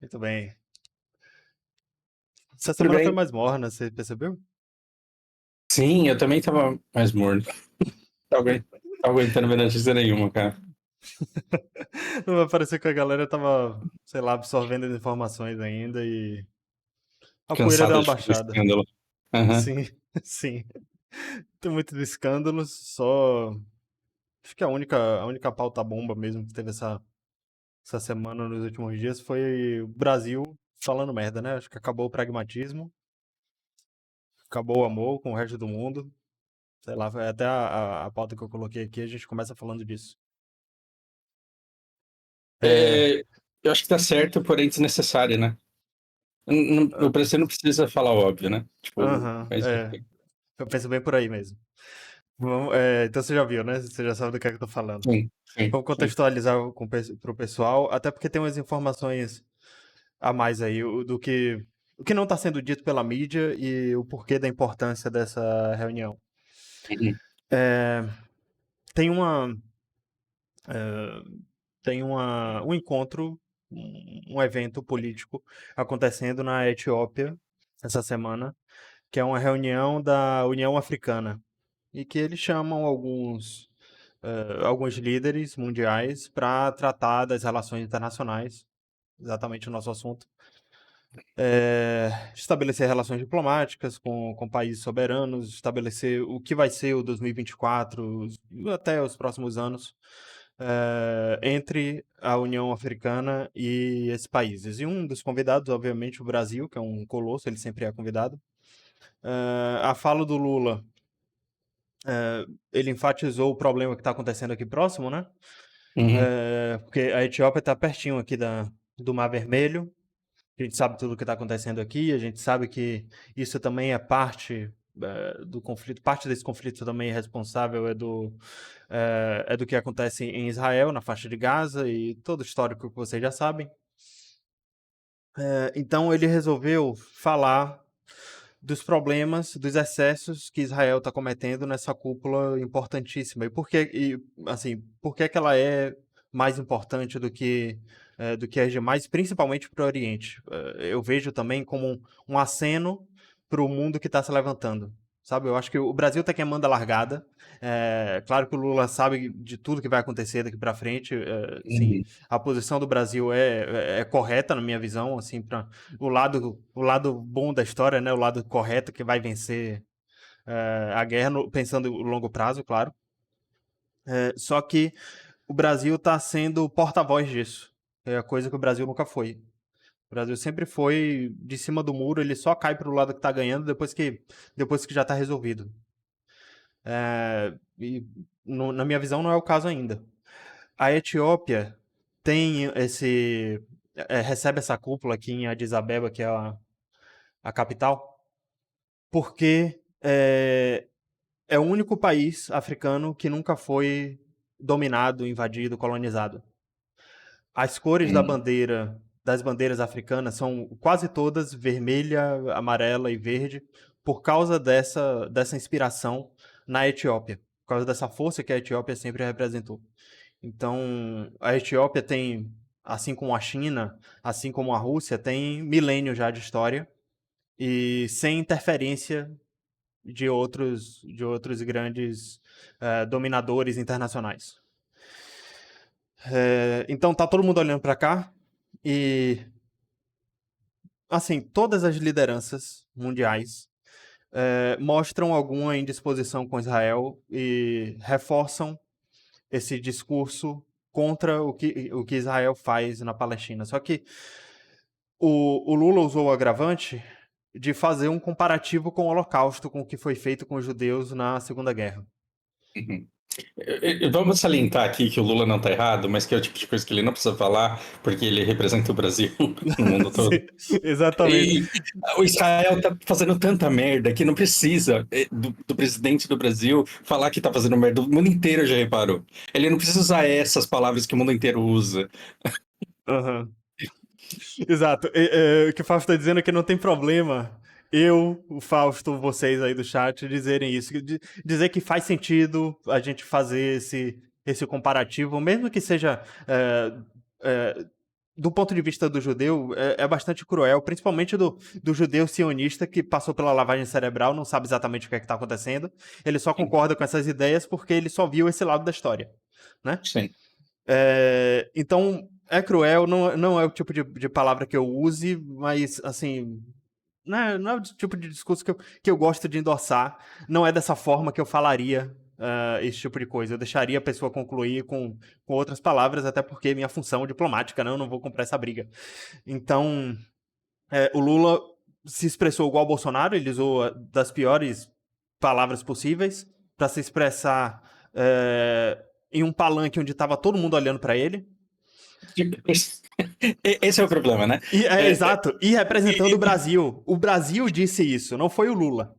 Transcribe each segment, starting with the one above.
Muito bem. Essa Tudo semana foi bem? mais morna, você percebeu? Sim, eu também tava mais morno. Tava aguentando ver notícia nenhuma, cara. Não vai parecer que a galera tava, sei lá, absorvendo as informações ainda e a poeira deu Cansada uma de fazer baixada. escândalo. Aham. Sim, sim. Tem muitos escândalos, só. Acho que a única pauta bomba mesmo que teve essa semana, nos últimos dias, foi o Brasil falando merda, né? Acho que acabou o pragmatismo, acabou o amor com o resto do mundo. Sei lá, foi até a pauta que eu coloquei aqui, a gente começa falando disso. É. É, eu acho que tá certo, porém desnecessário, né? O Brasil não precisa falar óbvio, né? Tipo, Aham, mas é. Eu penso bem por aí mesmo. Então você já viu, né? Você já sabe do que é que eu tô falando. sim, sim, Vamos sim. contextualizar pro pessoal, até porque tem umas informações a mais aí, o que não está sendo dito pela mídia e o porquê da importância dessa reunião. Uhum, Tem uma, um encontro, um evento político acontecendo na Etiópia essa semana, que é uma reunião da União Africana e que eles chamam alguns líderes mundiais para tratar das relações internacionais, exatamente o nosso assunto. Estabelecer relações diplomáticas com países soberanos, estabelecer o que vai ser o 2024 até os próximos anos, entre a União Africana e esses países. E um dos convidados, obviamente, o Brasil, que é um colosso, ele sempre é convidado. A fala do Lula, ele enfatizou o problema que está acontecendo aqui próximo, né? uhum, Porque a Etiópia está pertinho aqui do Mar Vermelho. A gente sabe tudo o que está acontecendo aqui, a gente sabe que isso também é parte do conflito, parte desse conflito também é responsável é do que acontece em Israel, na faixa de Gaza e todo o histórico que vocês já sabem. Então ele resolveu falar dos problemas, dos excessos que Israel está cometendo nessa cúpula importantíssima. Assim, por que que ela é mais importante do que as demais, principalmente para o Oriente? Eu vejo também como um aceno para o mundo que está se levantando. Sabe, eu acho que o Brasil está queimando a largada. Claro que o Lula sabe de tudo que vai acontecer daqui para frente. Sim, uhum, a posição do Brasil é correta na minha visão, assim, para o lado bom da história, né? O lado correto que vai vencer a guerra, pensando no longo prazo, claro. Só que o Brasil está sendo o porta-voz disso. É a coisa que o Brasil nunca foi. O Brasil sempre foi de cima do muro, ele só cai para o lado que está ganhando depois que já está resolvido. E na minha visão não é o caso ainda. A Etiópia tem recebe essa cúpula aqui em Addis Abeba, que é a capital, porque é o único país africano que nunca foi dominado, invadido, colonizado. As cores uhum. das bandeiras africanas são quase todas vermelha, amarela e verde, por causa dessa inspiração na Etiópia, por causa dessa força que a Etiópia sempre representou. Então, a Etiópia tem, assim como a China, assim como a Rússia, tem milênios já de história e sem interferência de outros grandes dominadores internacionais. Então tá todo mundo olhando para cá e assim todas as lideranças mundiais mostram alguma indisposição com Israel e reforçam esse discurso contra o que Israel faz na Palestina. Só que o Lula usou o agravante de fazer um comparativo com o Holocausto, com o que foi feito com os judeus na Segunda Guerra. Uhum. Vamos salientar aqui que o Lula não está errado, mas que é o tipo de coisa que ele não precisa falar, porque ele representa o Brasil no mundo todo. Sim, exatamente. E o Israel está fazendo tanta merda que não precisa do presidente do Brasil falar que está fazendo merda. O mundo inteiro já reparou. Ele não precisa usar essas palavras que o mundo inteiro usa. Uhum. Exato. O que o Fausto está dizendo é que não tem problema o Fausto, vocês aí do chat, dizerem isso. Dizer que faz sentido a gente fazer esse comparativo, mesmo que seja do ponto de vista do judeu, é bastante cruel, principalmente do judeu sionista que passou pela lavagem cerebral, não sabe exatamente o que é que está acontecendo, ele só Sim, concorda com essas ideias porque ele só viu esse lado da história, né? sim. Então, é cruel, não é o tipo de palavra que eu use, mas, assim, não é o tipo de discurso que eu gosto de endossar, não é dessa forma que eu falaria esse tipo de coisa. Eu deixaria a pessoa concluir com outras palavras, até porque minha função diplomática, né? Eu não vou comprar essa briga. Então, o Lula se expressou igual ao Bolsonaro, ele usou das piores palavras possíveis para se expressar em um palanque onde estava todo mundo olhando para ele. Esse, esse é o problema, né? Exato, e representando o E- Brasil. O Brasil disse isso, não foi o Lula.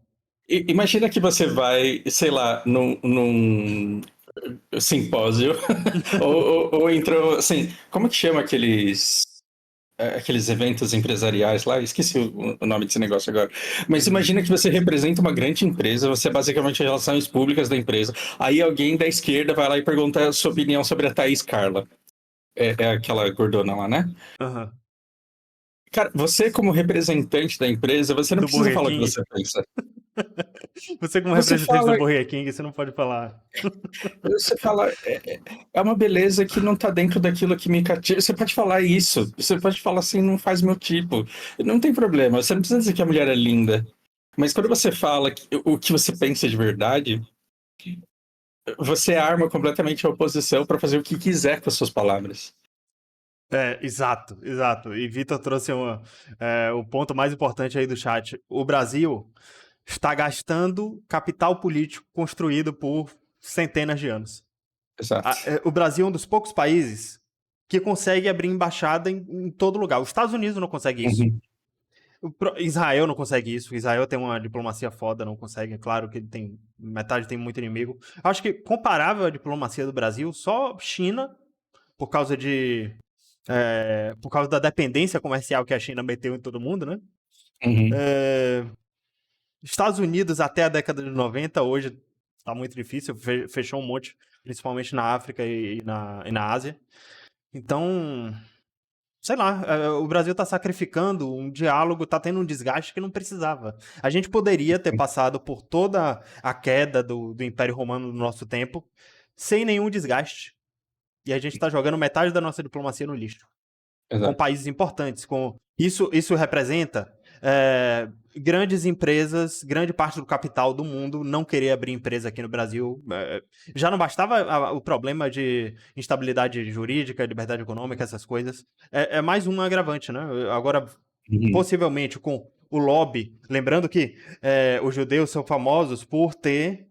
Imagina que você vai, sei lá, num simpósio, ou entrou, assim, como que chama aqueles eventos empresariais lá? Esqueci o nome desse negócio agora. Mas Uhum. imagina que você representa uma grande empresa, você é basicamente as relações públicas da empresa, aí alguém da esquerda vai lá e pergunta a sua opinião sobre a Thaís Carla. É aquela gordona lá, né? Uhum. Cara, você como representante da empresa, você não Do precisa Burger falar o que King. você pensa. Você, como Você representante do fala, Burger King, você não pode falar. você fala, é uma beleza que não tá dentro daquilo que me cativa. Você pode falar isso, você pode falar assim, não faz meu tipo. Não tem problema, você não precisa dizer que a mulher é linda. Mas quando você fala o que você pensa de verdade, você arma completamente a oposição para fazer o que quiser com as suas palavras. Exato, exato. E Vitor trouxe o ponto mais importante aí do chat. O Brasil está gastando capital político construído por centenas de anos. Exato. O Brasil é um dos poucos países que consegue abrir embaixada em todo lugar. Os Estados Unidos não consegue isso. Uhum. Israel não consegue isso. Israel tem uma diplomacia foda, não consegue. É claro que ele tem. Metade tem muito inimigo. Acho que comparável à diplomacia do Brasil, só China, por causa por causa da dependência comercial que a China meteu em todo mundo, né? Uhum. Estados Unidos até a década de 90, hoje tá muito difícil, fechou um monte, principalmente na África e na Ásia. Então, sei lá, o Brasil tá sacrificando um diálogo, tá tendo um desgaste que não precisava. A gente poderia ter passado por toda a queda do Império Romano no nosso tempo sem nenhum desgaste. E a gente tá jogando metade da nossa diplomacia no lixo. Com Exato. países importantes. Isso representa grandes empresas, grande parte do capital do mundo não querer abrir empresa aqui no Brasil. Já não bastava o problema de instabilidade jurídica, liberdade econômica, essas coisas. É mais um agravante, né? Agora, Uhum. possivelmente com o lobby, lembrando que os judeus são famosos por ter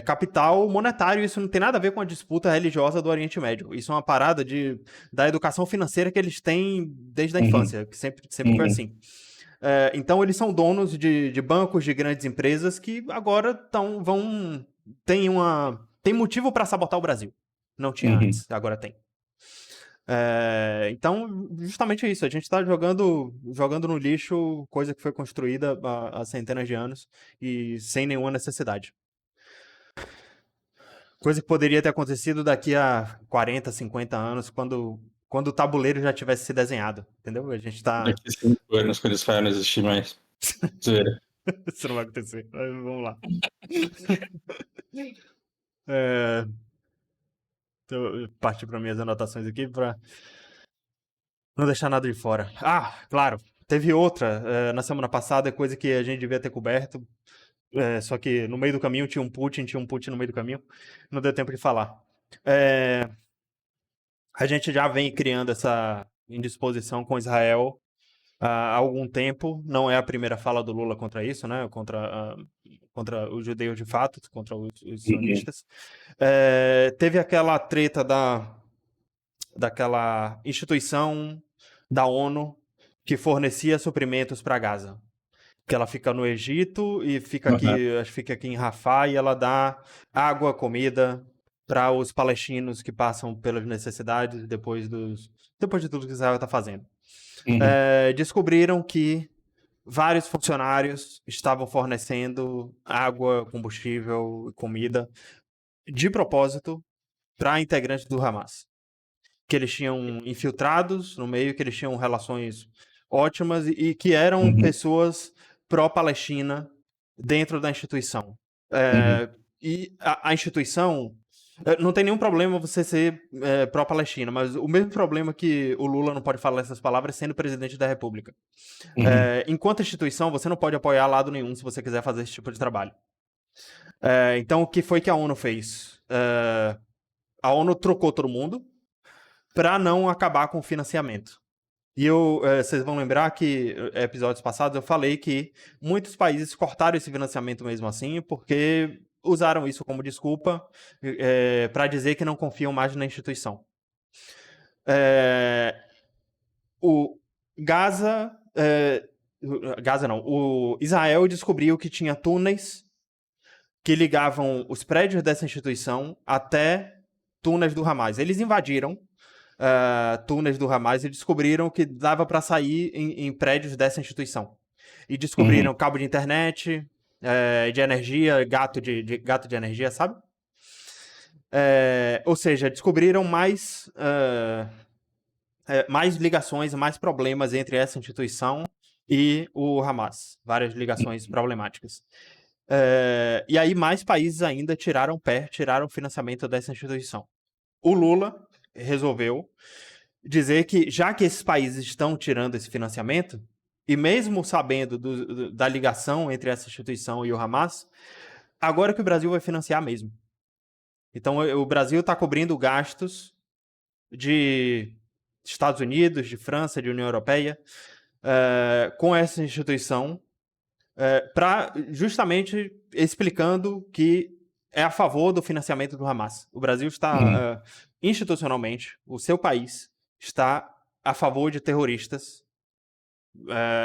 capital monetário, isso não tem nada a ver com a disputa religiosa do Oriente Médio. Isso é uma parada da educação financeira que eles têm desde a Uhum. infância, que sempre foi Uhum. assim. Então eles são donos de bancos, de grandes empresas que agora tem motivo para sabotar o Brasil. Não tinha Uhum. antes, agora tem. Então, justamente isso. A gente está jogando no lixo coisa que foi construída há centenas de anos e sem nenhuma necessidade. Coisa que poderia ter acontecido daqui a 40, 50 anos, quando o tabuleiro já tivesse se desenhado, entendeu? A gente tá. Daqui a 5 anos, quando esse não existir mais. Zoeira. Isso não vai acontecer. Mas vamos lá. É... Então, eu parti para minhas anotações aqui para não deixar nada de fora. Ah, claro. Teve outra na semana passada, coisa que a gente devia ter coberto. Só que no meio do caminho tinha um Putin no meio do caminho. Não deu tempo de falar. A gente já vem criando essa indisposição com Israel há algum tempo. Não é a primeira fala do Lula contra isso, né? Contra os judeus de fato, contra os Uhum. sionistas. Teve aquela treta daquela instituição da ONU que fornecia suprimentos para Gaza. Que ela fica no Egito e Uhum. acho que fica aqui em Rafah e ela dá água, comida para os palestinos que passam pelas necessidades depois de tudo que Israel está fazendo. Uhum. Descobriram que vários funcionários estavam fornecendo água, combustível e comida de propósito para integrantes do Hamas. que eles tinham infiltrados no meio, que eles tinham relações ótimas e que eram Uhum, pessoas pró-Palestina dentro da instituição. uhum, E a instituição não tem nenhum problema você ser pró-Palestina, mas o mesmo problema que o Lula não pode falar essas palavras sendo presidente da República. uhum, Enquanto instituição, você não pode apoiar lado nenhum se você quiser fazer esse tipo de trabalho. Então, o que foi que a ONU fez? A ONU trocou todo mundo para não acabar com o financiamento. E vocês vão lembrar que episódios passados eu falei que muitos países cortaram esse financiamento mesmo assim, porque usaram isso como desculpa para dizer que não confiam mais na instituição. É, o Gaza, Gaza não, o Israel descobriu que tinha túneis que ligavam os prédios dessa instituição até túneis do Hamas. Eles invadiram túneis do Hamas e descobriram que dava para sair em prédios dessa instituição. E uhum. descobriram cabo de internet, de energia, gato de energia, sabe? Ou seja, descobriram mais ligações, mais problemas entre essa instituição e o Hamas. Várias ligações problemáticas. E aí mais países ainda tiraram o financiamento dessa instituição. O Lula resolveu dizer que, já que esses países estão tirando esse financiamento, e mesmo sabendo da ligação entre essa instituição e o Hamas, agora que o Brasil vai financiar mesmo. Então, o Brasil está cobrindo gastos de Estados Unidos, de França, de União Europeia, com essa instituição, justamente explicando que é a favor do financiamento do Hamas. O Brasil Uhum. está, institucionalmente, o seu país está a favor de terroristas,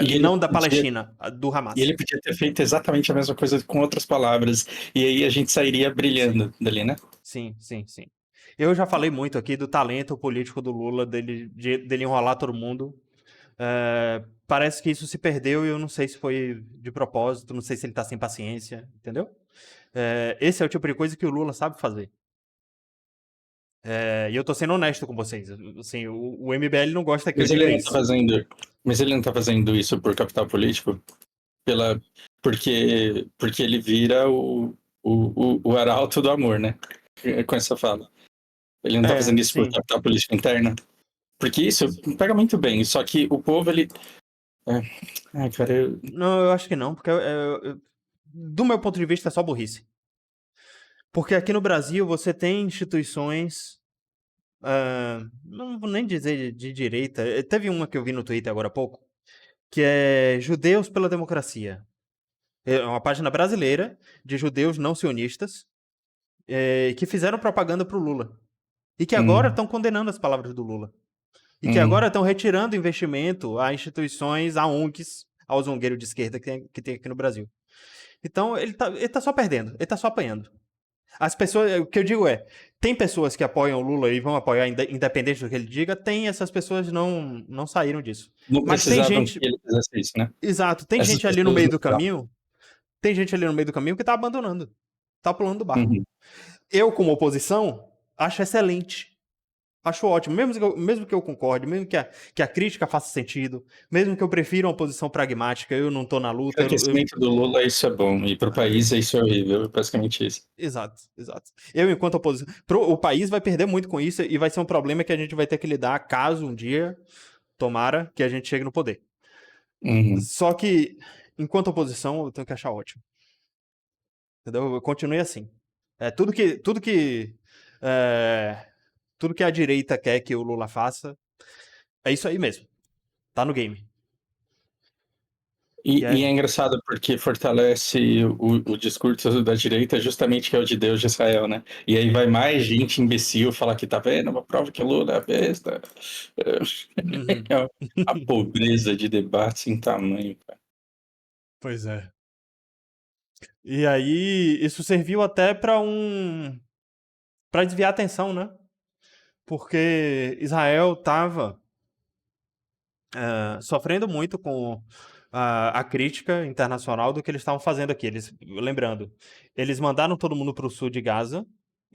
E ele não da podia, Palestina, do e Hamas. ele podia ter feito exatamente a mesma coisa com outras palavras, e aí a gente sairia Sim, brilhando dali, né? sim, sim, sim. Eu já falei muito aqui do talento político do Lula, dele enrolar todo mundo. Parece que isso se perdeu e eu não sei se foi de propósito, não sei se ele tá sem paciência, entendeu? Esse é o tipo de coisa que o Lula sabe fazer. E eu tô sendo honesto com vocês. Assim, o MBL não gosta que eu Mas diga ele não tá isso. fazendo, mas ele não tá fazendo isso por capital político, pela, porque ele vira o arauto do amor, né? Com essa fala. Ele não tá fazendo isso por Sim. capital político interno. Porque isso pega muito bem, só que o povo, ele... É, ai, cara, Não, eu acho que não, porque do meu ponto de vista é só burrice. Porque aqui no Brasil você tem instituições, não vou nem dizer de direita, teve uma que eu vi no Twitter agora há pouco, que é Judeus pela Democracia. É uma página brasileira de judeus não sionistas que fizeram propaganda pro Lula. E que agora hum, estão condenando as palavras do Lula. E que agora hum. estão retirando investimento a instituições, a ONGs, aos zongueiros de esquerda que tem aqui no Brasil. Então, ele tá só perdendo, ele tá só apanhando. As pessoas, o que eu digo tem pessoas que apoiam o Lula e vão apoiar independente do que ele diga, essas pessoas não saíram disso. Não Mas tem precisavam gente, que ele fizesse isso, né? exato, tem Essas gente ali no pessoas meio não do precisavam. caminho, que tá abandonando, tá pulando do barco. Uhum. Eu, como oposição, acho excelente. Acho ótimo, mesmo que eu concorde, mesmo que a crítica faça sentido, mesmo que eu prefira uma posição pragmática, eu não tô na luta. Para o crescimento do Lula, isso é bom, e para o país, isso é horrível, é basicamente isso. Exato, exato. Eu, enquanto oposição. O país vai perder muito com isso e vai ser um problema que a gente vai ter que lidar caso um dia, tomara, que a gente chegue no poder. Uhum. Só que, enquanto oposição, eu tenho que achar ótimo. Entendeu? Eu continuei assim. É, tudo que, tudo que. é, tudo que a direita quer que o Lula faça, é isso aí mesmo. Tá no game. E E é é. engraçado porque fortalece o discurso da direita, justamente que é o de Deus de Israel, né? E aí vai mais gente imbecil falar que tá vendo, uma prova que o Lula é besta. Uhum. É a pobreza de debate sem tamanho, cara. Pois é. E aí, isso serviu até para desviar a atenção, né? Porque Israel estava sofrendo muito com a crítica internacional do que eles estavam fazendo aqui. Lembrando, eles mandaram todo mundo para o sul de Gaza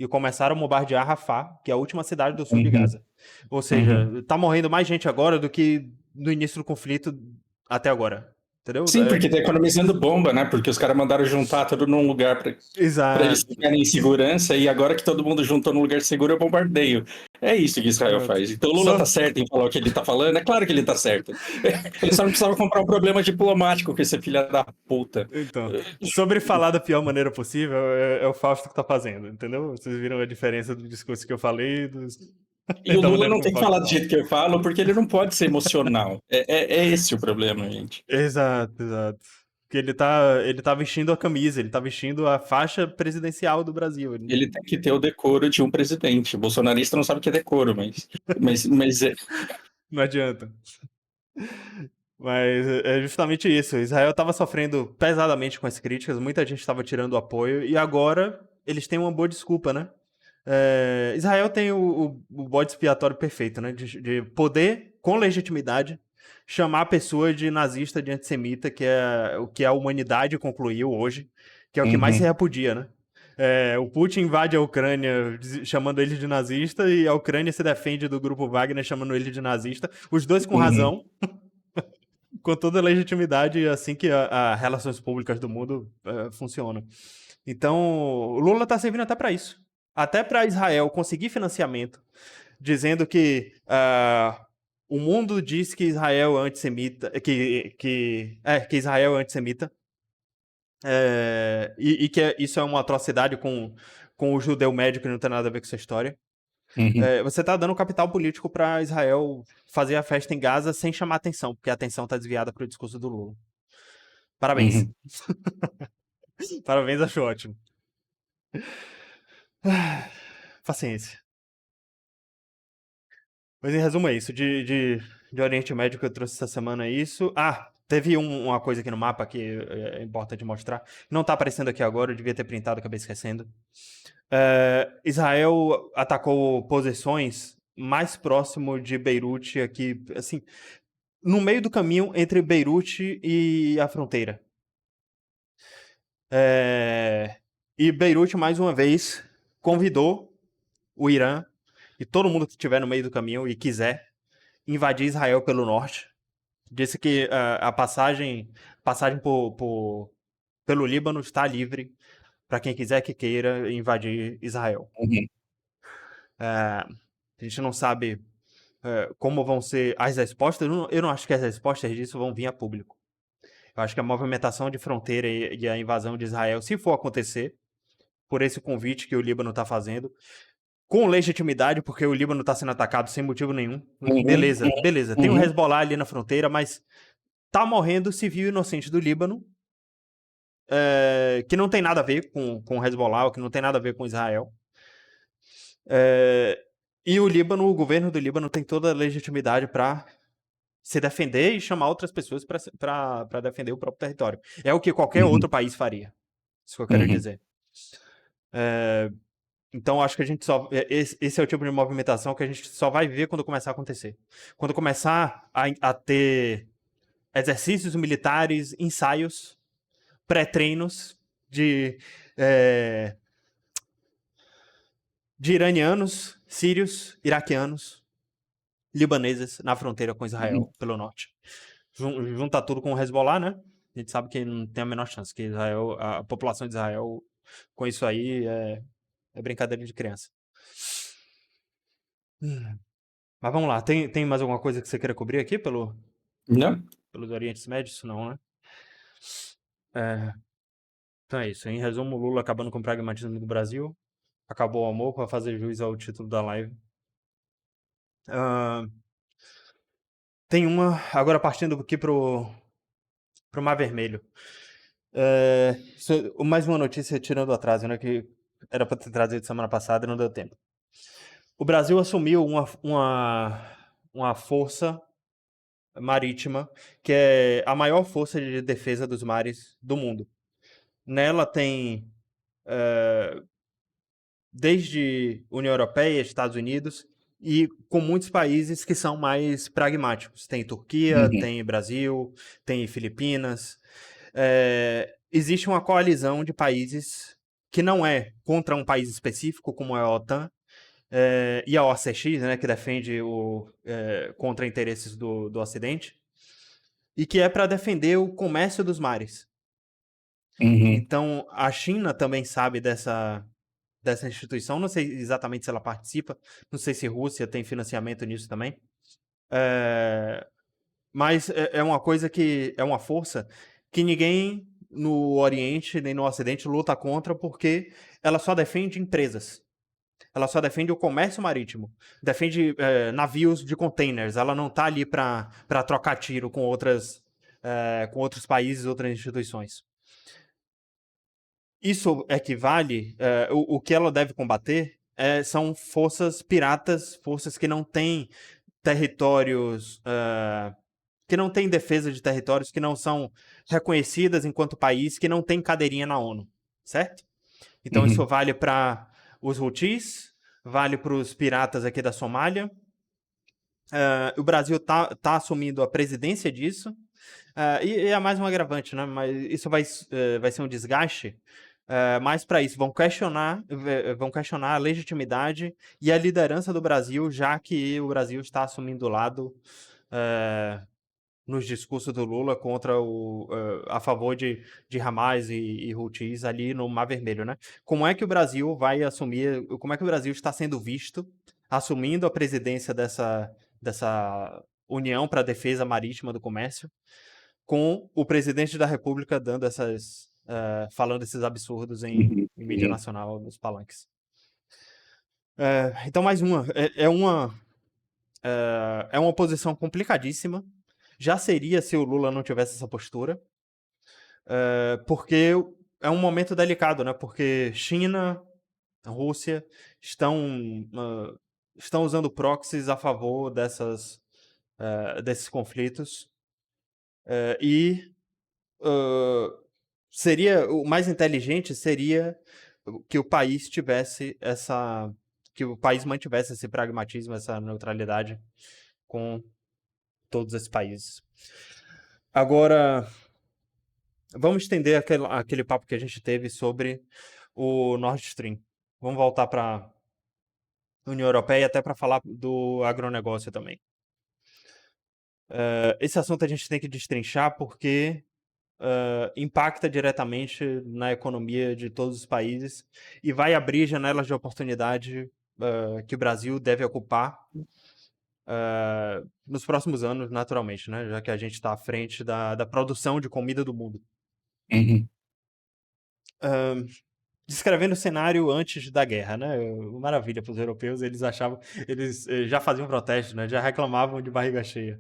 e começaram a bombardear Rafah, que é a última cidade do sul de Uhum. Gaza. Ou seja, Uhum. tá morrendo mais gente agora do que no início do conflito até agora. Entendeu? Sim, porque tá economizando bomba, né? Porque os caras mandaram juntar tudo num lugar para eles Exato. ficarem em segurança, e agora que todo mundo juntou num lugar seguro, eu bombardeio. É isso que Israel Exato. faz. Então o Lula So- tá certo em falar o que ele tá falando, é claro que ele tá certo. Ele só não precisava comprar um problema diplomático com esse filho da puta. Então, sobre falar da pior maneira possível, é o Fausto que tá fazendo, entendeu? Vocês viram a diferença do discurso que eu falei E o da Lula maneira não como o tem que Fausto falar do fala. jeito que eu falo, porque ele não pode ser emocional. É esse o problema, gente. Exato, exato. Porque ele tá vestindo a camisa, ele tá vestindo a faixa presidencial do Brasil. Ele tem que ter o decoro de um presidente. O bolsonarista não sabe o que é decoro, mas Não adianta. Mas é justamente isso. Israel estava sofrendo pesadamente com as críticas, muita gente estava tirando o apoio, e agora eles têm uma boa desculpa, né? Israel tem o bode expiatório perfeito, né? De poder, com legitimidade, chamar a pessoa de nazista, de antissemita, que é o que a humanidade concluiu hoje, que é o que mais se Uhum, repudia, né? O Putin invade a Ucrânia chamando ele de nazista, e a Ucrânia se defende do grupo Wagner chamando ele de nazista, os dois com uhum. razão, com toda a legitimidade, assim que as relações públicas do mundo funcionam. Então, o Lula está servindo até para isso. Até para Israel conseguir financiamento, dizendo que o mundo diz que Israel é antissemita, que Israel é antissemita, e que isso é uma atrocidade com o judeu médio que não tem nada a ver com essa história. Uhum. Você tá dando capital político para Israel fazer a festa em Gaza sem chamar atenção, porque a atenção tá desviada para o discurso do Lula. Parabéns. Uhum. Parabéns, acho ótimo. Paciência. Mas em resumo é isso. De Oriente Médio que eu trouxe essa semana é isso. Teve uma coisa aqui no mapa que é importante mostrar. Não tá aparecendo aqui agora, eu devia ter printado, acabei esquecendo. Israel atacou posições mais próximo de Beirute aqui, assim, no meio do caminho entre Beirute e a fronteira. E Beirute, mais uma vez, convidou o Irã e todo mundo que estiver no meio do caminho e quiser invadir Israel pelo norte. Disse que a passagem pelo Líbano está livre para quem quiser que queira invadir Israel. Uhum. A gente não sabe como vão ser as respostas. Eu não acho que as respostas disso vão vir a público. Eu acho que a movimentação de fronteira e a invasão de Israel, se for acontecer, por esse convite que o Líbano está fazendo, com legitimidade, porque o Líbano está sendo atacado sem motivo nenhum. Uhum. Beleza, beleza. Tem o Uhum. Hezbollah ali na fronteira, mas tá morrendo civil inocente do Líbano, que não tem nada a ver com o Hezbollah, que não tem nada a ver com Israel. E o Líbano, o governo do Líbano tem toda a legitimidade para se defender e chamar outras pessoas para defender o próprio território. É o que qualquer Uhum. outro país faria. Isso que eu quero Uhum. dizer. Então, acho que a gente só. Esse é o tipo de movimentação que a gente só vai ver quando começar a acontecer. Quando começar a ter exercícios militares, ensaios, pré-treinos de, é, de iranianos, sírios, iraquianos, libaneses na fronteira com Uhum. Israel, pelo norte. Junta tudo com o Hezbollah, né? A gente sabe que não tem a menor chance, que Israel, a população de Israel, com isso aí, é brincadeira de criança. Mas vamos lá, tem mais alguma coisa que você queira cobrir aqui Não? pelos Orientes Médios? Não, né? É, então é isso. Em resumo, Lula acabando com o pragmatismo do Brasil. Acabou o amor para fazer juiz ao título da live. Ah, tem uma, agora partindo aqui pro Mar Vermelho. Mais uma notícia tirando o atraso, né? Que era para ter trazido semana passada e não deu tempo. O Brasil assumiu uma força marítima que é a maior força de defesa dos mares do mundo. Nela tem desde União Europeia, Estados Unidos e com muitos países que são mais pragmáticos. Tem Turquia, Uhum. tem Brasil, tem Filipinas. Existe uma coalizão de países que não é contra um país específico, como é a OTAN, e a OCX, né, que defende contra interesses do Ocidente, e que é para defender o comércio dos mares. Uhum. Então, a China também sabe dessa instituição, não sei exatamente se ela participa, não sei se Rússia tem financiamento nisso também, é, mas é uma coisa que é uma força que ninguém no Oriente nem no Ocidente luta contra, porque ela só defende empresas. Ela só defende o comércio marítimo, defende navios de containers. Ela não está ali para trocar tiro com outros países, outras instituições. Isso equivale, o que ela deve combater são forças piratas, forças que não têm territórios, que não têm defesa de territórios, que não são reconhecidas enquanto país, que não têm cadeirinha na ONU, certo? Então isso Uhum. vale para os Houthis, vale para os piratas aqui da Somália. O Brasil tá assumindo a presidência disso. E é mais um agravante, né? Mas isso vai ser um desgaste. Mas para isso vão questionar a legitimidade e a liderança do Brasil, já que o Brasil está assumindo o lado nos discursos do Lula a favor de Hamas e Houthis ali no Mar Vermelho, né? Como é que o Brasil vai assumir? Como é que o Brasil está sendo visto assumindo a presidência dessa União para a Defesa Marítima do Comércio, com o presidente da República falando esses absurdos Uhum. em mídia Uhum. nacional nos palanques. Então, mais uma. É uma posição complicadíssima. Já seria se o Lula não tivesse essa postura. Porque é um momento delicado, né? Porque China, Rússia estão usando proxies a favor desses conflitos. E o mais inteligente seria que o país que o país mantivesse esse pragmatismo, essa neutralidade com todos esses países. Agora, vamos estender aquele papo que a gente teve sobre o Nord Stream. Vamos voltar para a União Europeia até para falar do agronegócio também. Esse assunto a gente tem que destrinchar porque impacta diretamente na economia de todos os países e vai abrir janelas de oportunidade que o Brasil deve ocupar nos próximos anos, naturalmente, né? Já que a gente está à frente da produção de comida do mundo. Uhum. Descrevendo o cenário antes da guerra, né? Maravilha para os europeus, eles já faziam protesto, né? Já reclamavam de barriga cheia.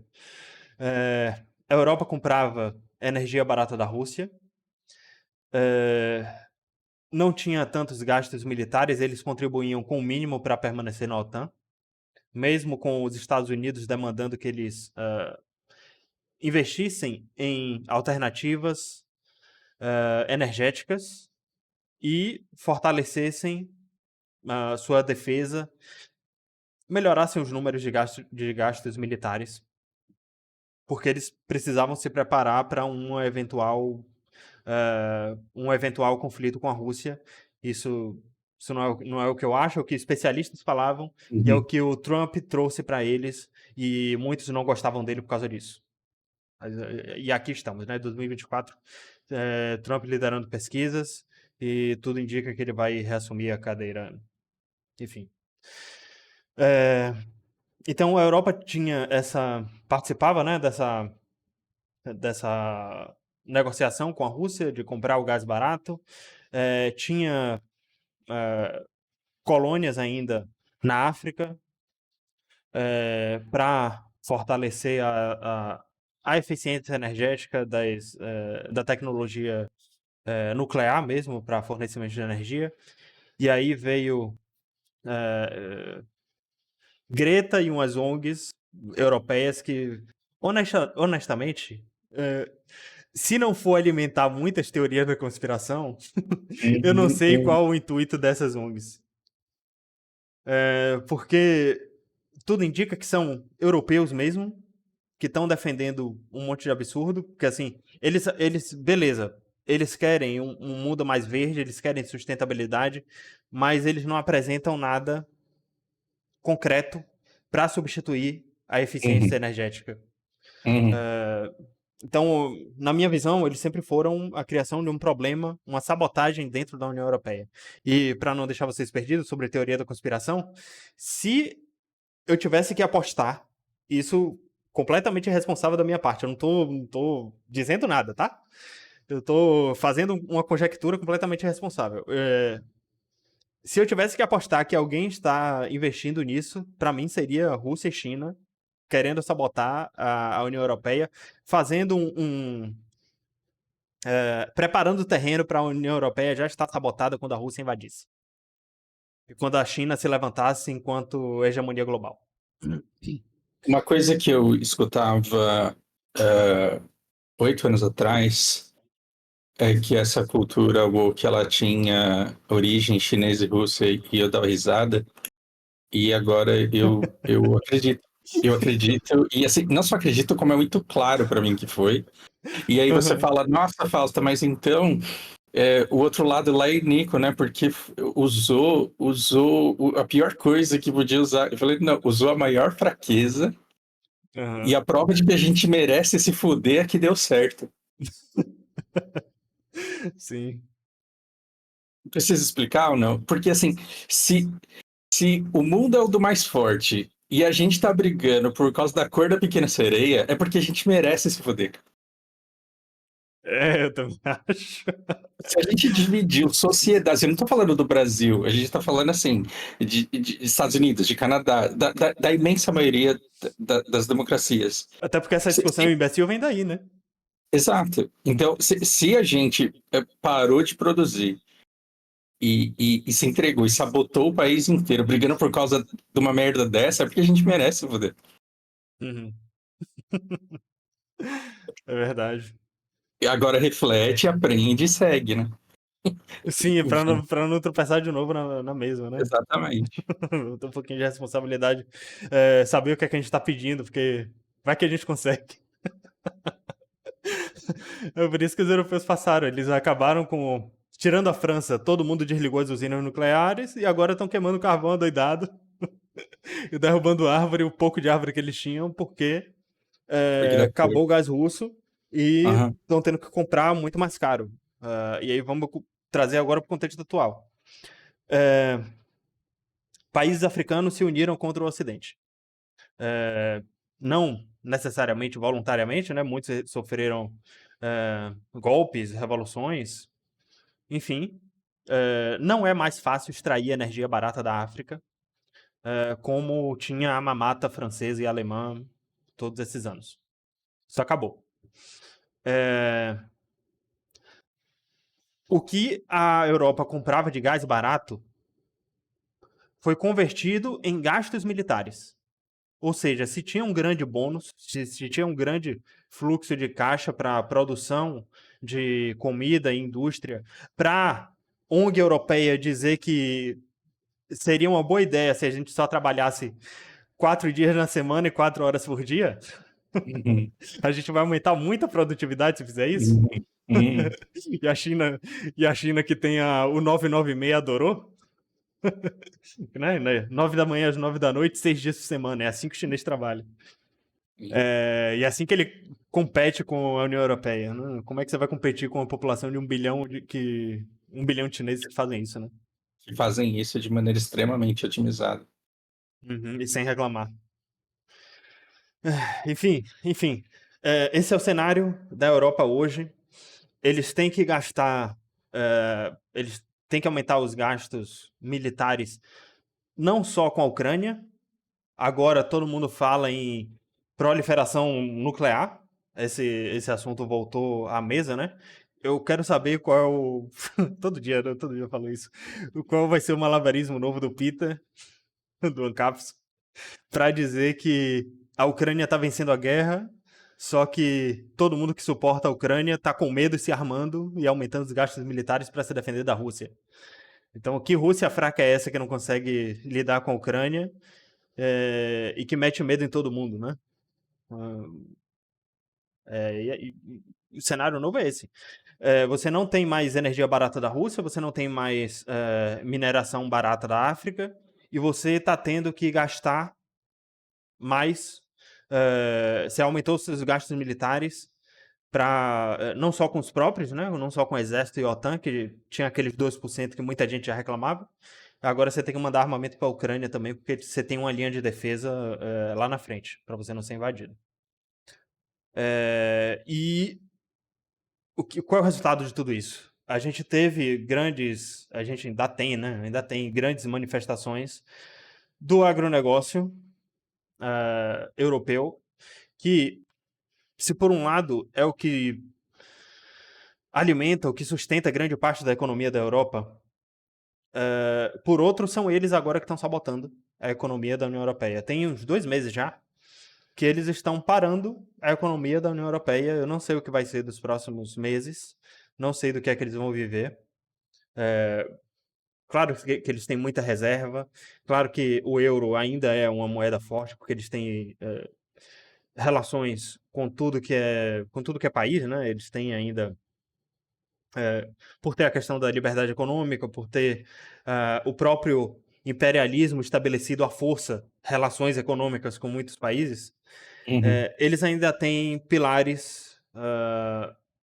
A Europa comprava energia barata da Rússia, não tinha tantos gastos militares, eles contribuíam com o mínimo para permanecer na OTAN, mesmo com os Estados Unidos demandando que eles investissem em alternativas energéticas e fortalecessem a sua defesa, melhorassem os números de gastos militares, porque eles precisavam se preparar para um eventual conflito com a Rússia. Isso não é o que eu acho, é o que especialistas falavam, e é o Uhum. que o Trump trouxe para eles, e muitos não gostavam dele por causa disso. E aqui estamos, né? 2024, Trump liderando pesquisas, e tudo indica que ele vai reassumir a cadeira. Enfim. Então a Europa participava, né, dessa negociação com a Rússia de comprar o gás barato. Tinha colônias ainda na África para fortalecer a eficiência energética da tecnologia nuclear mesmo para fornecimento de energia. E aí veio Greta e umas ONGs europeias que, honestamente, se não for alimentar muitas teorias da conspiração, eu não Uhum. sei Uhum. qual o intuito dessas ONGs. Porque tudo indica que são europeus mesmo, que estão defendendo um monte de absurdo, porque assim, beleza, eles querem um mundo mais verde, eles querem sustentabilidade, mas eles não apresentam nada concreto para substituir a eficiência Uhum, energética. uhum. Então, na minha visão, eles sempre foram a criação de um problema, uma sabotagem dentro da União Europeia. E para não deixar vocês perdidos sobre a teoria da conspiração, se eu tivesse que apostar, isso completamente irresponsável da minha parte, eu não tô dizendo nada, tá? Eu tô fazendo uma conjectura completamente irresponsável. Se eu tivesse que apostar que alguém está investindo nisso, para mim seria Rússia e China querendo sabotar a União Europeia, fazendo preparando o terreno para a União Europeia já estar sabotada quando a Rússia invadisse. E quando a China se levantasse enquanto hegemonia global. Uma coisa que eu escutava 8 anos atrás é que essa cultura woke ela tinha origem chinesa e russa e eu dava risada. E agora eu acredito. Eu acredito, e assim, não só acredito, como é muito claro para mim que foi. E aí você Uhum. fala, nossa, Fausta, mas então o outro lado lá é Nico, né? Porque usou a pior coisa que podia usar. Eu falei, não, usou a maior fraqueza e Uhum. a prova de que a gente merece se fuder é que deu certo. Sim. Precisa explicar ou não? Porque assim, se, se o mundo é o do mais forte e a gente tá brigando por causa da cor da pequena sereia, é porque a gente merece se fuder. Eu também acho. Se a gente dividiu sociedades, eu não estou falando do Brasil, a gente está falando assim, de Estados Unidos, de Canadá, da imensa maioria das democracias. Até porque essa discussão imbecil vem daí, né? Exato. Então, se a gente parou de produzir e se entregou e sabotou o país inteiro brigando por causa de uma merda dessa, é porque a gente merece poder. Uhum. É verdade. E agora reflete, aprende e segue, né? Sim, pra Enfim, não tropeçar de novo na mesma, né? exatamente. Tem um pouquinho de responsabilidade. Saber o que é que a gente tá pedindo, porque vai que a gente consegue. É por isso que os europeus passaram. Eles acabaram com. Tirando a França, todo mundo desligou as usinas nucleares e agora estão queimando carvão adoidado e derrubando árvore, o pouco de árvore que eles tinham, porque Porque dá acabou o certo. gás russo e Aham. estão tendo que comprar muito mais caro. E aí vamos trazer agora para o contexto atual. Países africanos se uniram contra o Ocidente. Não necessariamente voluntariamente, né? Muitos sofreram golpes, revoluções, enfim. Não é mais fácil extrair energia barata da África, como tinha a mamata francesa e alemã todos esses anos. Isso acabou. O que a Europa comprava de gás barato foi convertido em gastos militares. Ou seja, se tinha um grande bônus, se tinha um grande fluxo de caixa para a produção de comida e indústria, para a ONG europeia dizer que seria uma boa ideia se a gente só trabalhasse 4 dias na semana e 4 horas por dia, Uhum. a gente vai aumentar muito a produtividade se fizer isso. Uhum. Uhum. E a China que tem o 996 adorou, né? 9 da manhã às 9 da noite, 6 dias por semana. É assim que o chinês trabalha. E é assim que ele compete com a União Europeia. Né? Como é que você vai competir com uma população de 1 bilhão 1 bilhão de chineses que fazem isso, né? Que fazem isso de maneira extremamente otimizada. Uhum, e sem reclamar. Enfim. Esse é o cenário da Europa hoje. Eles têm que gastar. Eles têm que aumentar os gastos militares, não só com a Ucrânia. Agora todo mundo fala em proliferação nuclear. Esse assunto voltou à mesa, né? Eu quero saber qual é o. Todo dia eu falo isso. Qual vai ser o malabarismo novo do Peter, do Ancaps, para dizer que a Ucrânia tá vencendo a guerra, só que todo mundo que suporta a Ucrânia tá com medo e se armando e aumentando os gastos militares para se defender da Rússia. Então, que Rússia fraca é essa que não consegue lidar com a Ucrânia e que mete medo em todo mundo, né? E o cenário novo é esse. Você não tem mais energia barata da Rússia, você não tem mais mineração barata da África, e você está tendo que gastar mais. Você aumentou os seus gastos militares não só com os próprios, né? Não só com o Exército e a OTAN, que tinha aqueles 2% que muita gente já reclamava. Agora você tem que mandar armamento para a Ucrânia também, porque você tem uma linha de defesa lá na frente, para você não ser invadido. E qual é o resultado de tudo isso? A gente ainda tem, né? Ainda tem grandes manifestações do agronegócio europeu, que, se por um lado é o que alimenta, o que sustenta grande parte da economia da Europa, por outro, são eles agora que estão sabotando a economia da União Europeia. Tem uns 2 meses já que eles estão parando a economia da União Europeia. Eu não sei o que vai ser dos próximos meses, não sei do que é que eles vão viver. Claro que eles têm muita reserva, claro que o euro ainda é uma moeda forte, porque eles têm relações com tudo que é país, né? Eles têm ainda, por ter a questão da liberdade econômica, por ter o próprio imperialismo estabelecido à força relações econômicas com muitos países, Uhum. eles ainda têm pilares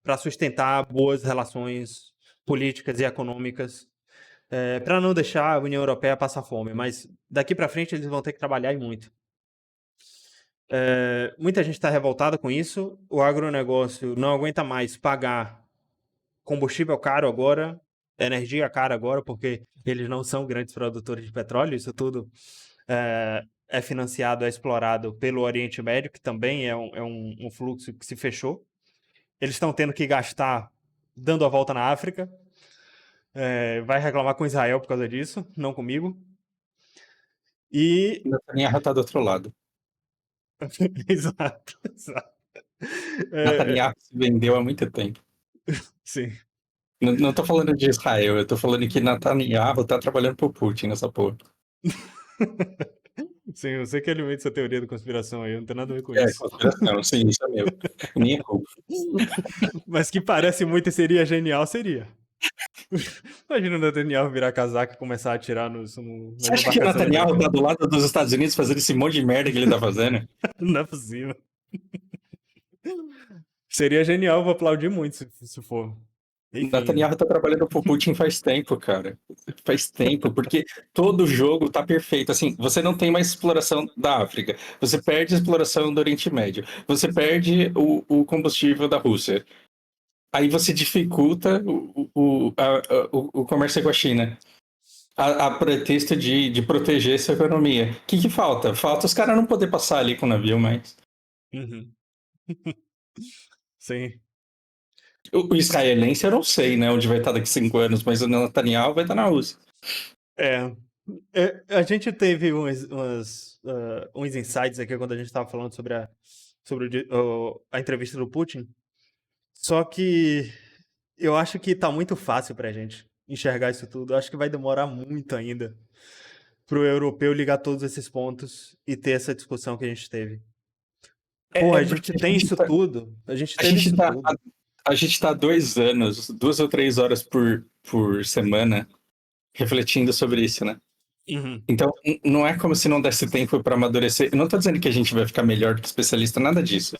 para sustentar boas relações políticas e econômicas, para não deixar a União Europeia passar fome. Mas daqui para frente eles vão ter que trabalhar e muito. Muita gente está revoltada com isso. O agronegócio não aguenta mais pagar combustível caro agora, energia cara agora, porque eles não são grandes produtores de petróleo. Isso tudo é financiado, é explorado pelo Oriente Médio, que também é um fluxo que se fechou. Eles estão tendo que gastar dando a volta na África. Vai reclamar com Israel por causa disso, não comigo. E Netanyahu tá do outro lado. exato, exato. Netanyahu se vendeu há muito tempo. Sim. Não tô falando de Israel, eu tô falando que Netanyahu tá trabalhando pro Putin nessa porra. Sim, eu sei que alimenta essa teoria da conspiração aí, eu não tenho nada a ver com É, isso. conspiração, sim, isso é meu. Minha culpa. Mas que parece muito e seria genial, seria. Imagina o Netanyahu virar casaco e começar a atirar nas Você acha que o embarcações Netanyahu tá americanas. do lado dos Estados Unidos fazendo esse monte de merda que ele tá fazendo? Não é possível. Seria genial, vou aplaudir muito se for. O Enfim, né? Netanyahu tá trabalhando pro Putin faz tempo, cara. Faz tempo, porque todo jogo tá perfeito. Assim, você não tem mais exploração da África. Você perde a exploração do Oriente Médio. Você perde o combustível da Rússia. Aí você dificulta o comércio com a China. A pretexto de proteger essa economia. O que falta? Falta os caras não poder passar ali com o navio, mas. Uhum. Sim. O israelense eu não sei, né, onde vai estar daqui 5 anos, mas o Netanyahu vai estar na Rússia. É, a gente teve uns insights aqui quando a gente estava falando sobre a entrevista do Putin. Só que eu acho que tá muito fácil pra gente enxergar isso tudo. Eu acho que vai demorar muito ainda pro europeu ligar todos esses pontos e ter essa discussão que a gente teve. Porra, É a gente porque tem isso tudo. A gente a teve gente isso tá, tudo. a gente tá 2 anos, 2 ou 3 horas por semana refletindo sobre isso, né? Uhum. Então, não é como se não desse tempo para amadurecer. Eu não tô dizendo que a gente vai ficar melhor do que especialista, nada disso.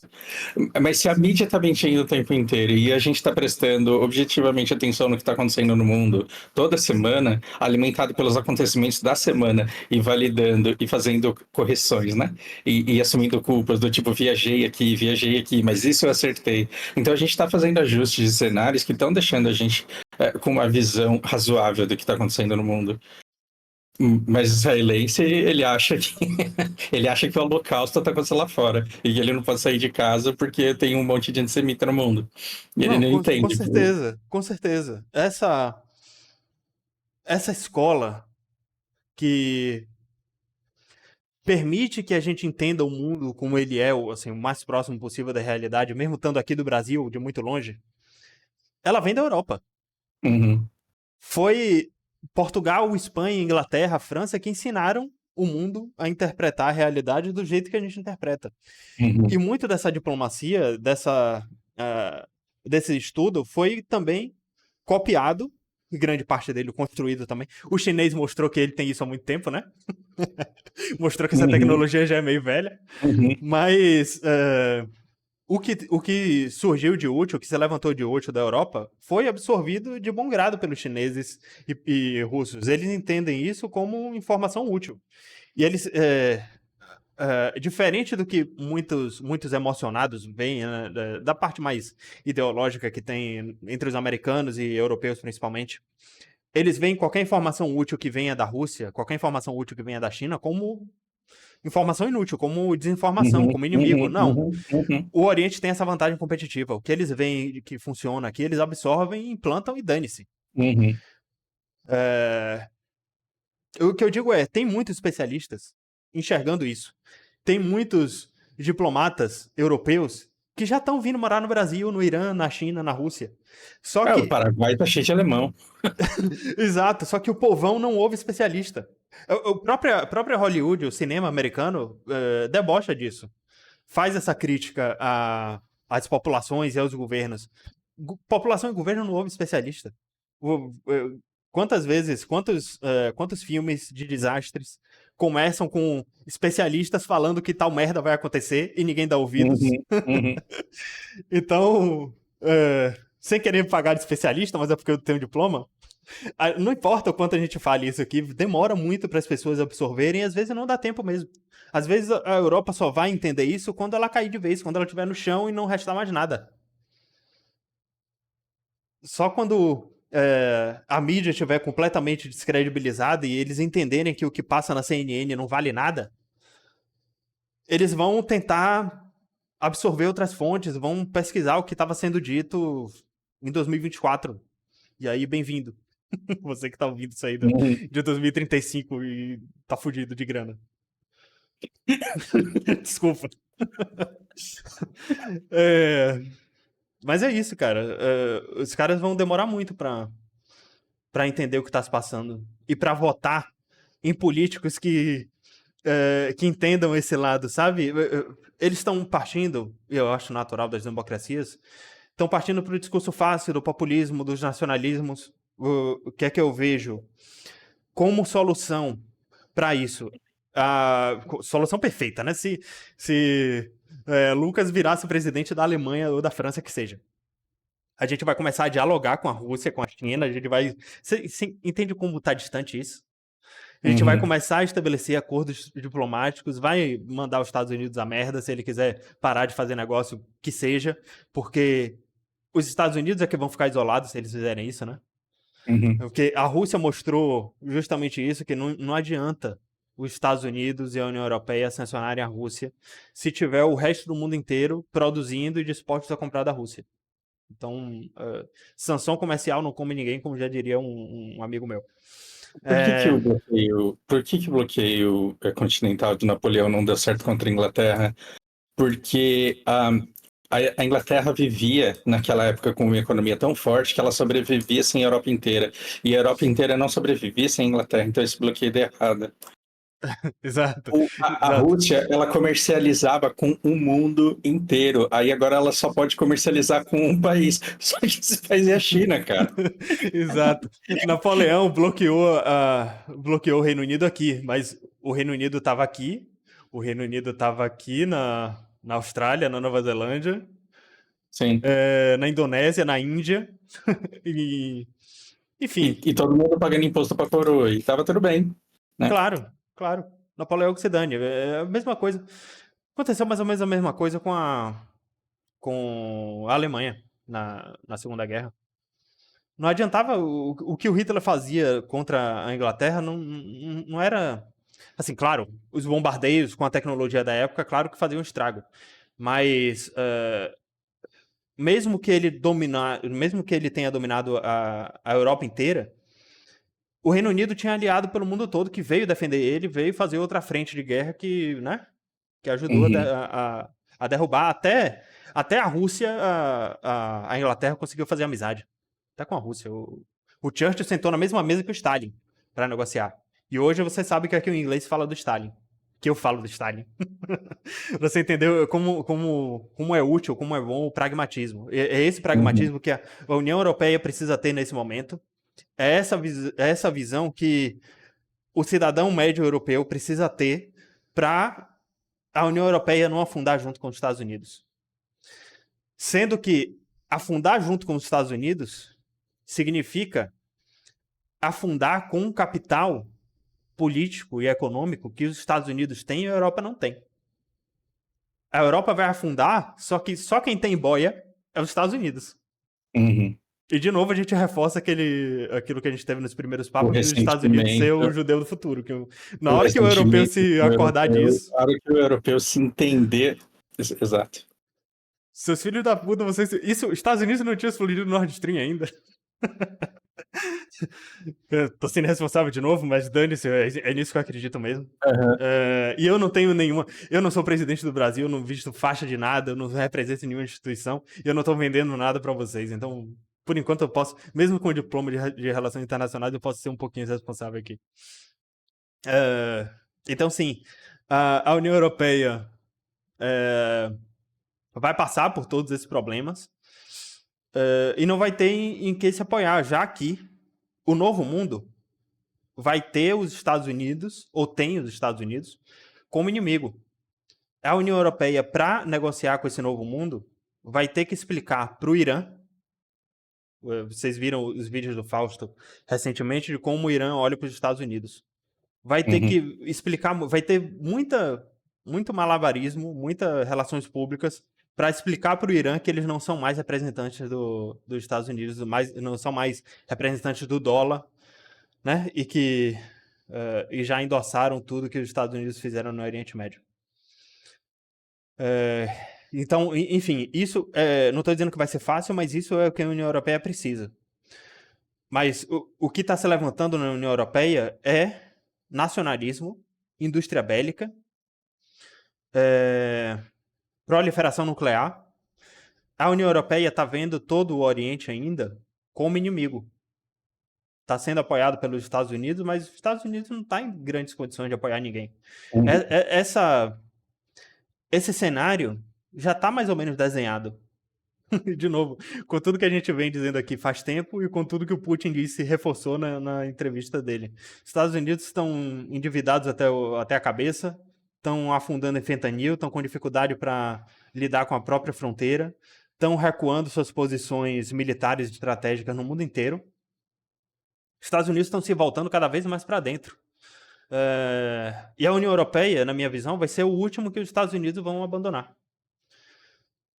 Mas se a mídia tá mentindo o tempo inteiro e a gente tá prestando objetivamente atenção no que tá acontecendo no mundo toda semana, alimentado pelos acontecimentos da semana e validando e fazendo correções, né? E assumindo culpas do tipo, viajei aqui, mas isso eu acertei. Então a gente tá fazendo ajustes de cenários que estão deixando a gente com uma visão razoável do que tá acontecendo no mundo. Mas o israelense, ele acha que o holocausto tá acontecendo lá fora e que ele não pode sair de casa porque tem um monte de antissemita no mundo. E ele Não, não com entende. certeza, com certeza. Essa escola que permite que a gente entenda o mundo como ele é, assim, o mais próximo possível da realidade, mesmo estando aqui do Brasil, de muito longe, ela vem da Europa. Uhum. Foi Portugal, Espanha, Inglaterra, França que ensinaram o mundo a interpretar a realidade do jeito que a gente interpreta. Uhum. E muito dessa diplomacia, desse estudo, foi também copiado, e grande parte dele construído também. O chinês mostrou que ele tem isso há muito tempo, né? Mostrou que essa Uhum. tecnologia já é meio velha. Uhum. Mas o que surgiu de útil, o que se levantou de útil da Europa, foi absorvido de bom grado pelos chineses e russos. Eles entendem isso como informação útil. E eles, diferente do que muitos emocionados veem, né, da parte mais ideológica que tem entre os americanos e europeus principalmente, eles veem qualquer informação útil que venha da Rússia, qualquer informação útil que venha da China, como informação inútil, como desinformação, Uhum. como inimigo. Uhum. Não. Uhum. Uhum. O Oriente tem essa vantagem competitiva. O que eles veem que funciona aqui, eles absorvem, implantam e dane-se. Uhum. O que eu digo é, tem muitos especialistas enxergando isso. Tem muitos diplomatas europeus que já estão vindo morar no Brasil, no Irã, na China, na Rússia. Só O que, Paraguai tá cheio de alemão. exato, só que o povão não ouve especialista. A própria Hollywood, o cinema americano, debocha disso. Faz essa crítica às populações e aos governos. População e governo não ouve especialista. Quantas vezes, quantos filmes de desastres começam com especialistas falando que tal merda vai acontecer e ninguém dá ouvidos? Uhum. Uhum. Então, sem querer me pagar de especialista, mas é porque eu tenho diploma, não importa o quanto a gente fale isso aqui, demora muito para as pessoas absorverem e às vezes não dá tempo mesmo. Às vezes a Europa só vai entender isso quando ela cair de vez, quando ela estiver no chão e não restar mais nada. Só quando a mídia estiver completamente descredibilizada e eles entenderem que o que passa na CNN não vale nada, eles vão tentar absorver outras fontes, vão pesquisar o que estava sendo dito em 2024. E aí, bem-vindo. Você que tá ouvindo isso aí Uhum. de 2035 e tá fudido de grana. Desculpa. Mas é isso, cara. Os caras vão demorar muito pra entender o que tá se passando. E pra votar em políticos que entendam esse lado, sabe? Eles estão partindo, e eu acho natural das democracias, estão partindo pro discurso fácil do populismo, dos nacionalismos. O que é que eu vejo como solução para isso? A solução perfeita, né? Se Lucas virasse presidente da Alemanha ou da França, que seja. A gente vai começar a dialogar com a Rússia, com a China, a gente vai. Você entende como está distante isso? A gente vai Uhum. começar a estabelecer acordos diplomáticos, vai mandar os Estados Unidos a merda se ele quiser parar de fazer negócio, que seja, porque os Estados Unidos é que vão ficar isolados se eles fizerem isso, né? Uhum. Porque a Rússia mostrou justamente isso, que não adianta os Estados Unidos e a União Europeia sancionarem a Rússia se tiver o resto do mundo inteiro produzindo e dispostos a comprar da Rússia. Então, sanção comercial não come ninguém, como já diria um amigo meu. Por que que o bloqueio continental de Napoleão não deu certo contra a Inglaterra? Porque a Inglaterra vivia naquela época com uma economia tão forte que ela sobrevivia sem a Europa inteira. E a Europa inteira não sobrevivia sem a Inglaterra, então esse bloqueio deu errado. Exato, A exato. Rússia, ela comercializava com o mundo inteiro. Aí agora ela só pode comercializar com um país. Só que esse país é a China, cara. Exato. Napoleão bloqueou o Reino Unido aqui, mas o Reino Unido estava aqui, o Reino Unido estava aqui na Austrália, na Nova Zelândia, Sim. na Indonésia, na Índia, e, enfim, E todo mundo pagando imposto pra coroa. E tava tudo bem, né? claro, claro, Napoleão que se dane, é a mesma coisa. Aconteceu mais ou menos a mesma coisa com a Alemanha na Segunda Guerra. Não adiantava o que o Hitler fazia contra a Inglaterra, não era. Assim, claro, os bombardeios com a tecnologia da época, claro que faziam estrago. Mas mesmo que ele tenha dominado a Europa inteira, o Reino Unido tinha aliado pelo mundo todo que veio defender ele, veio fazer outra frente de guerra né, que ajudou Uhum. a derrubar até a Rússia, a Inglaterra conseguiu fazer amizade. Até com a Rússia. O Churchill sentou na mesma mesa que o Stalin para negociar. E hoje você sabe que aqui o inglês fala do Stalin. Que eu falo do Stalin. Você entendeu como é útil, como é bom o pragmatismo. É esse Uhum. pragmatismo que a União Europeia precisa ter nesse momento. É essa visão que o cidadão médio europeu precisa ter para a União Europeia não afundar junto com os Estados Unidos. Sendo que afundar junto com os Estados Unidos significa afundar com um capital político e econômico que os Estados Unidos têm e a Europa não tem. A Europa vai afundar, só que só quem tem boia é os Estados Unidos. Uhum. E de novo a gente reforça aquilo que a gente teve nos primeiros O papos dos Estados Unidos ser o ressentimento, judeu do futuro. Na o hora que o europeu ressentimento se com o acordar europeu, disso, a hora que o europeu se entender. Exato. seus filhos da puta, vocês. Isso, os Estados Unidos não tinham explodido o Nord Stream ainda. Eu tô sendo responsável de novo, mas dane-se, é nisso que eu acredito mesmo. Uhum. E eu não tenho nenhuma. Eu não sou presidente do Brasil, eu não visto faixa de nada, eu não represento nenhuma instituição e eu não tô vendendo nada pra vocês. Então, por enquanto, eu posso, mesmo com o diploma de Relações Internacionais, eu posso ser um pouquinho responsável aqui. Então, sim, a União Europeia vai passar por todos esses problemas e não vai ter em que se apoiar, já que o novo mundo vai ter os Estados Unidos, ou tem os Estados Unidos, como inimigo. A União Europeia, para negociar com esse novo mundo, vai ter que explicar para o Irã. Vocês viram os vídeos do Fausto recentemente de como o Irã olha para os Estados Unidos. Vai ter que explicar, vai ter muito malabarismo, muitas relações públicas para explicar para o Irã que eles não são mais representantes dos Estados Unidos, não são mais representantes do dólar, né? E que e já endossaram tudo que os Estados Unidos fizeram no Oriente Médio. Então, enfim, isso não estou dizendo que vai ser fácil, mas isso é o que a União Europeia precisa. Mas o que está se levantando na União Europeia é nacionalismo, indústria bélica, proliferação nuclear. A União Europeia está vendo todo o Oriente ainda como inimigo. Está sendo apoiado pelos Estados Unidos, mas os Estados Unidos não está em grandes condições de apoiar ninguém. Uhum. Esse cenário já está mais ou menos desenhado. De novo, com tudo que a gente vem dizendo aqui faz tempo e com tudo que o Putin disse reforçou na entrevista dele. Os Estados Unidos estão endividados até a cabeça, estão afundando em fentanil, estão com dificuldade para lidar com a própria fronteira, estão recuando suas posições militares e estratégicas no mundo inteiro. Os Estados Unidos estão se voltando cada vez mais para dentro. E a União Europeia, na minha visão, vai ser o último que os Estados Unidos vão abandonar.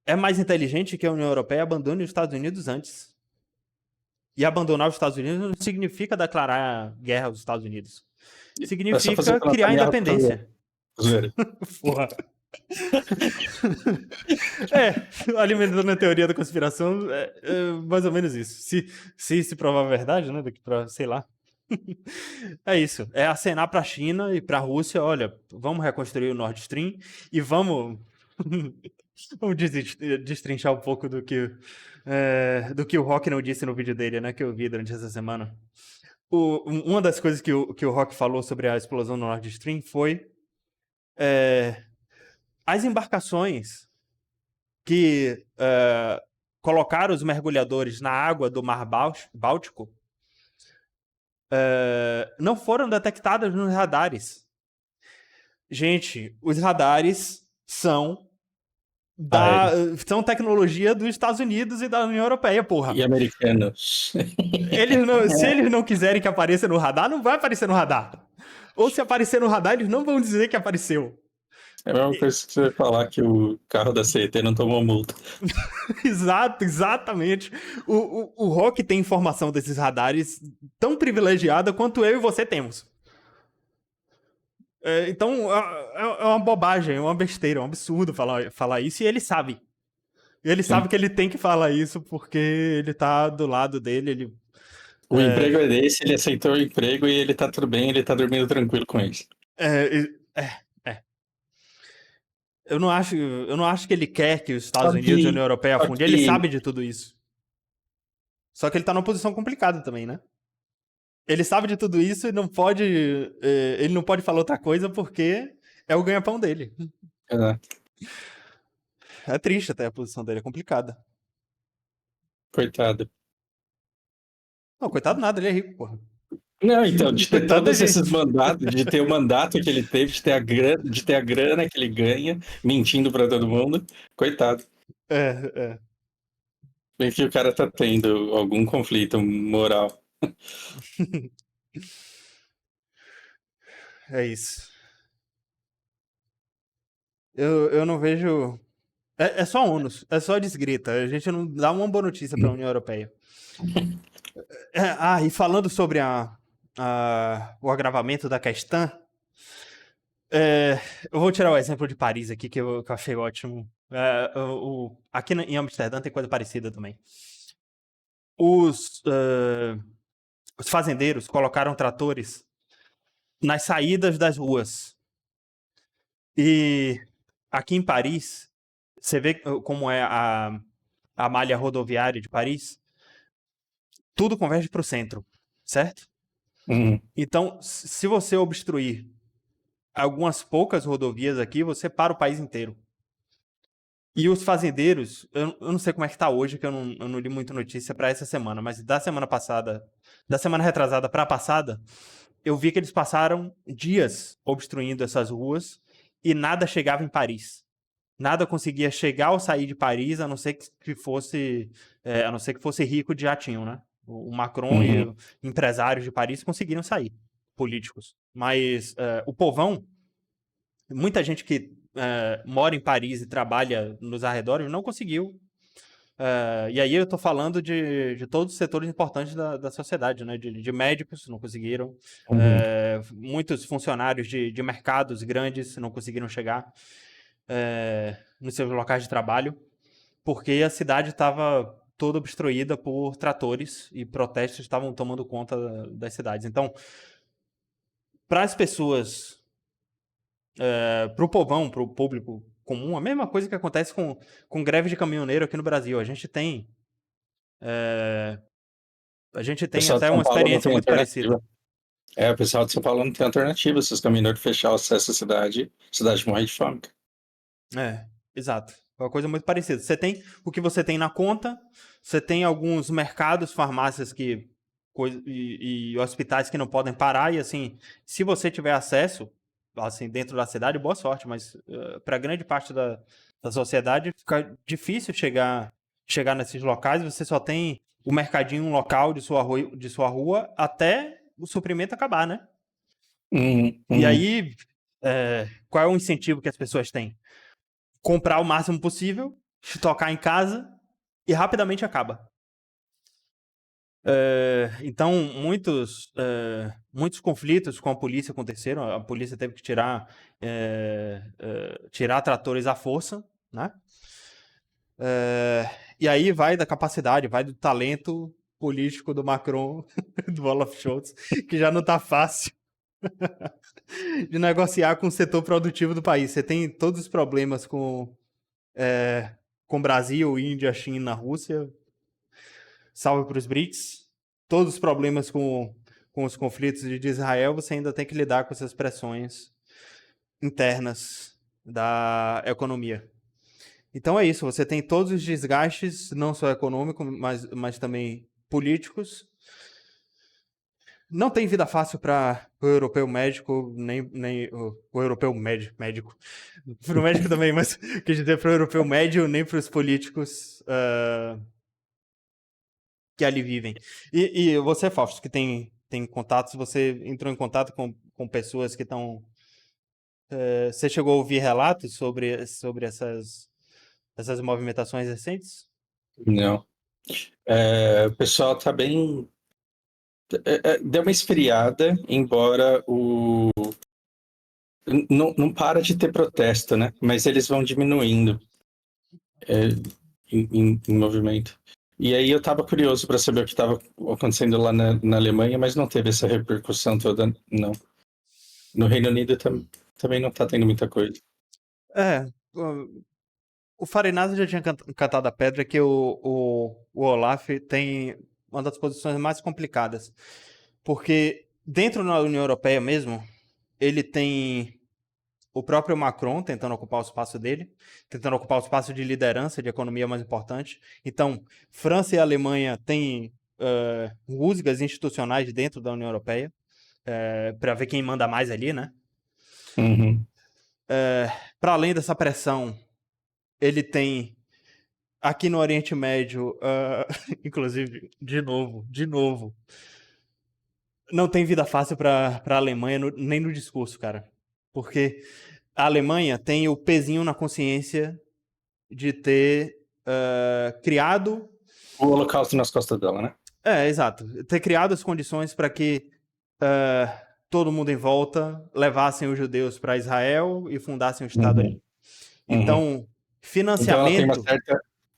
É mais inteligente que a União Europeia abandone os Estados Unidos antes. E abandonar os Estados Unidos não significa declarar guerra aos Estados Unidos. É só fazer Significa o que o criar Netanyahu tá independência. fazendo. Porra. Alimentando a teoria da conspiração, é mais ou menos isso. Se provar a verdade, né? Daqui pra, sei lá. É isso. É acenar pra China e pra Rússia, olha, vamos reconstruir o Nord Stream e vamos destrinchar um pouco do que o Rock não disse no vídeo dele, né? Que eu vi durante essa semana. Uma das coisas que o Rock falou sobre a explosão no Nord Stream foi as embarcações que colocaram os mergulhadores na água do Mar Báltico não foram detectadas nos radares. Gente, os radares são tecnologia dos Estados Unidos e da União Europeia, porra. E americanos. Se eles não quiserem que apareça no radar, não vai aparecer no radar. Ou se aparecer no radar, eles não vão dizer que apareceu. É a mesma coisa que você falar que o carro da CET não tomou multa. Exatamente. O Rock tem informação desses radares tão privilegiada quanto eu e você temos. Então, é uma bobagem, é uma besteira, é um absurdo falar isso, e ele sabe. Ele sabe que ele tem que falar isso porque ele tá do lado dele. O emprego é desse, ele aceitou o emprego e ele tá tudo bem, ele tá dormindo tranquilo com isso. Eu não acho que ele quer que os Estados Unidos e a União Europeia afundem. Ele sabe de tudo isso. Só que ele tá numa posição complicada também, né? Ele sabe de tudo isso e não pode. Ele não pode falar outra coisa porque é o ganha-pão dele. É, É triste até a posição dele, é complicada. coitado. Não, coitado nada, ele é rico, porra. Não, então, de ter Coitado da todos esses gente. mandatos, de ter o mandato que ele teve, de ter a grana que ele ganha, mentindo pra todo mundo, coitado. É. Bem que o cara tá tendo algum conflito moral. É isso. Eu não vejo. É só ônus, é só desgrita. A gente não dá uma boa notícia pra União Europeia. E falando sobre o agravamento da questão, eu vou tirar o exemplo de Paris aqui, que eu achei ótimo. Aqui em Amsterdã tem coisa parecida também. Os fazendeiros colocaram tratores nas saídas das ruas. E aqui em Paris, você vê como é a malha rodoviária de Paris, tudo converge para o centro, certo? Uhum. Então, se você obstruir algumas poucas rodovias aqui, você para o país inteiro. E os fazendeiros, eu não sei como é que tá hoje, que eu não li muita notícia para essa semana, mas da semana retrasada para a passada, eu vi que eles passaram dias obstruindo essas ruas e nada chegava em Paris. Nada conseguia chegar ou sair de Paris, a não ser que fosse rico de jatinho, né? O Macron Uhum. e empresários de Paris conseguiram sair, políticos. Mas o povão, muita gente que mora em Paris e trabalha nos arredores não conseguiu. E aí eu tô falando de todos os setores importantes da sociedade, né? De médicos não conseguiram, Uhum. muitos funcionários de mercados grandes não conseguiram chegar nos seus locais de trabalho, porque a cidade estava toda obstruída por tratores e protestos estavam tomando conta das cidades. Então, para as pessoas, para o povão, para o público comum, a mesma coisa que acontece com greve de caminhoneiro aqui no Brasil. A gente O tem pessoal de até São uma Paulo não experiência tem muito parecida. alternativa. O pessoal de São Paulo não tem alternativa. Se os caminhoneiros fechar o acesso à cidade, a cidade morre de fome. Exato. É uma coisa muito parecida. Você tem o que você tem na conta, você tem alguns mercados, farmácias e hospitais que não podem parar, e assim, se você tiver acesso, assim, dentro da cidade, boa sorte, mas para grande parte da sociedade fica difícil chegar nesses locais, você só tem o mercadinho local de sua rua até o suprimento acabar, né? Uhum. E Uhum. aí, qual é o incentivo que as pessoas têm? Comprar o máximo possível, estocar em casa e rapidamente acaba. Então, muitos conflitos com a polícia aconteceram. A polícia teve que tirar tratores à força, né? E aí vai da capacidade, vai do talento político do Macron, do Olaf Scholz, que já não tá fácil de negociar com o setor produtivo do país. Você tem todos os problemas com Brasil, Índia, China, Rússia. Salve para os Brits. Todos os problemas com os conflitos de Israel, você ainda tem que lidar com essas pressões internas da economia. Então é isso, você tem todos os desgastes, não só econômicos, mas também políticos. Não tem vida fácil para o europeu médico, nem o europeu médico. Para o médico também, mas quer dizer para o europeu médio, nem para os políticos que ali vivem. E você, Fausto, que tem contatos, você entrou em contato com pessoas que estão. Você chegou a ouvir relatos sobre essas movimentações recentes? Não. O pessoal tá bem. Deu uma esfriada, embora o. Não para de ter protesto, né? Mas eles vão diminuindo em movimento. E aí eu estava curioso para saber o que estava acontecendo lá na Alemanha, mas não teve essa repercussão toda, não. No Reino Unido também não está tendo muita coisa. O Farinazzo já tinha cantado a pedra que o Olaf tem uma das posições mais complicadas. Porque dentro da União Europeia mesmo, ele tem o próprio Macron tentando ocupar o espaço dele, tentando ocupar o espaço de liderança, de economia mais importante. Então, França e Alemanha têm rusgas institucionais dentro da União Europeia, para ver quem manda mais ali, né? Uhum. Para além dessa pressão, ele tem aqui no Oriente Médio, inclusive, de novo, não tem vida fácil para a Alemanha, nem no discurso, cara. Porque a Alemanha tem o pezinho na consciência de ter criado. O Holocausto nas costas dela, né? Exato. Ter criado as condições para que todo mundo em volta levassem os judeus para Israel e fundassem o Estado ali. Então, Então financiamento.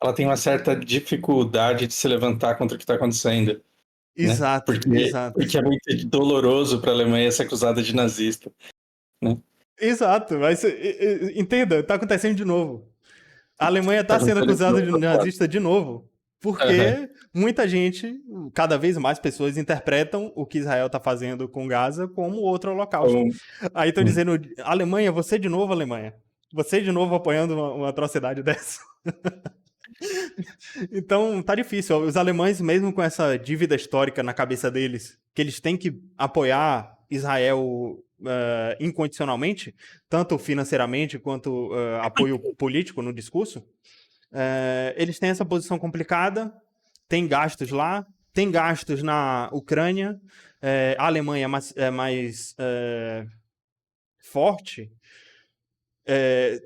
ela tem uma certa dificuldade de se levantar contra o que está acontecendo. Né? Exato, exato. Porque é muito doloroso para a Alemanha ser acusada de nazista. Né? Exato, mas entenda, tá acontecendo de novo. A Alemanha tá sendo acusada de nazista de novo, porque muita gente, cada vez mais pessoas interpretam o que Israel tá fazendo com Gaza como outro holocausto. Aí estão dizendo, Alemanha, você de novo, Alemanha. Você de novo apoiando uma atrocidade dessa. Então, tá difícil. Os alemães, mesmo com essa dívida histórica na cabeça deles, que eles têm que apoiar Israel incondicionalmente, tanto financeiramente quanto apoio político no discurso, eles têm essa posição complicada, tem gastos lá, tem gastos na Ucrânia, a Alemanha é mais forte,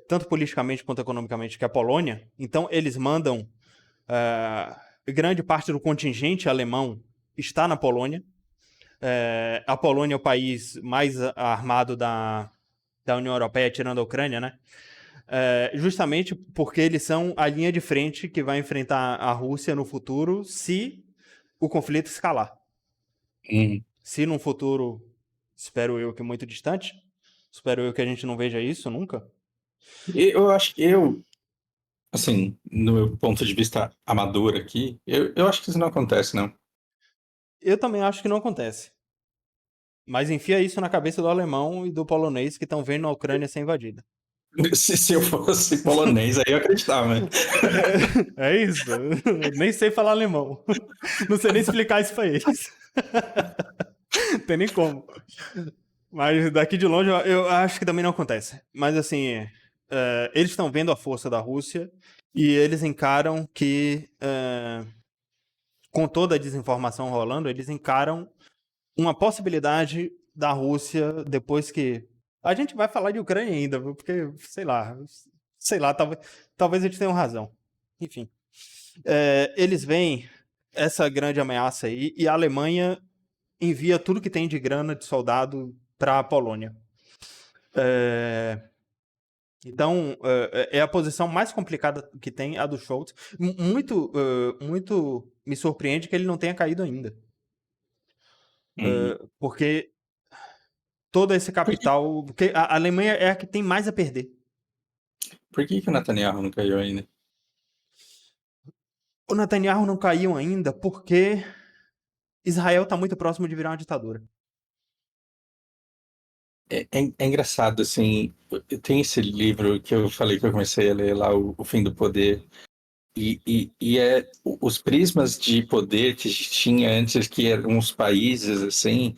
tanto politicamente quanto economicamente, que a Polônia. Então, eles mandam grande parte do contingente alemão está na Polônia. A Polônia é o país mais armado da União Europeia, tirando a Ucrânia, né? Justamente porque eles são a linha de frente que vai enfrentar a Rússia no futuro se o conflito escalar. Se num futuro, espero eu que muito distante, espero eu que a gente não veja isso nunca. Eu acho que assim, no meu ponto de vista amador aqui, eu acho que isso não acontece, não. Eu também acho que não acontece. Mas enfia isso na cabeça do alemão e do polonês que estão vendo a Ucrânia ser invadida. Se eu fosse polonês, aí eu acreditava. É isso. Nem sei falar alemão. Não sei nem explicar isso pra eles. Tem nem como. Mas daqui de longe eu acho que também não acontece. Mas assim, eles estão vendo a força da Rússia e eles encaram que, com toda a desinformação rolando, eles encaram uma possibilidade da Rússia depois que. A gente vai falar de Ucrânia ainda, porque, sei lá, talvez eles tenham razão. Enfim. Eles veem essa grande ameaça aí e a Alemanha envia tudo que tem de grana de soldado para a Polônia. Então, é a posição mais complicada que tem, a do Scholz. Muito me surpreende que ele não tenha caído ainda. Porque todo esse capital... Porque a Alemanha é a que tem mais a perder. Por que o Netanyahu não caiu ainda? O Netanyahu não caiu ainda porque Israel está muito próximo de virar uma ditadura. É engraçado, assim, tem esse livro que eu falei que eu comecei a ler lá, O Fim do Poder, e os prismas de poder que a gente tinha antes, que eram os países, assim,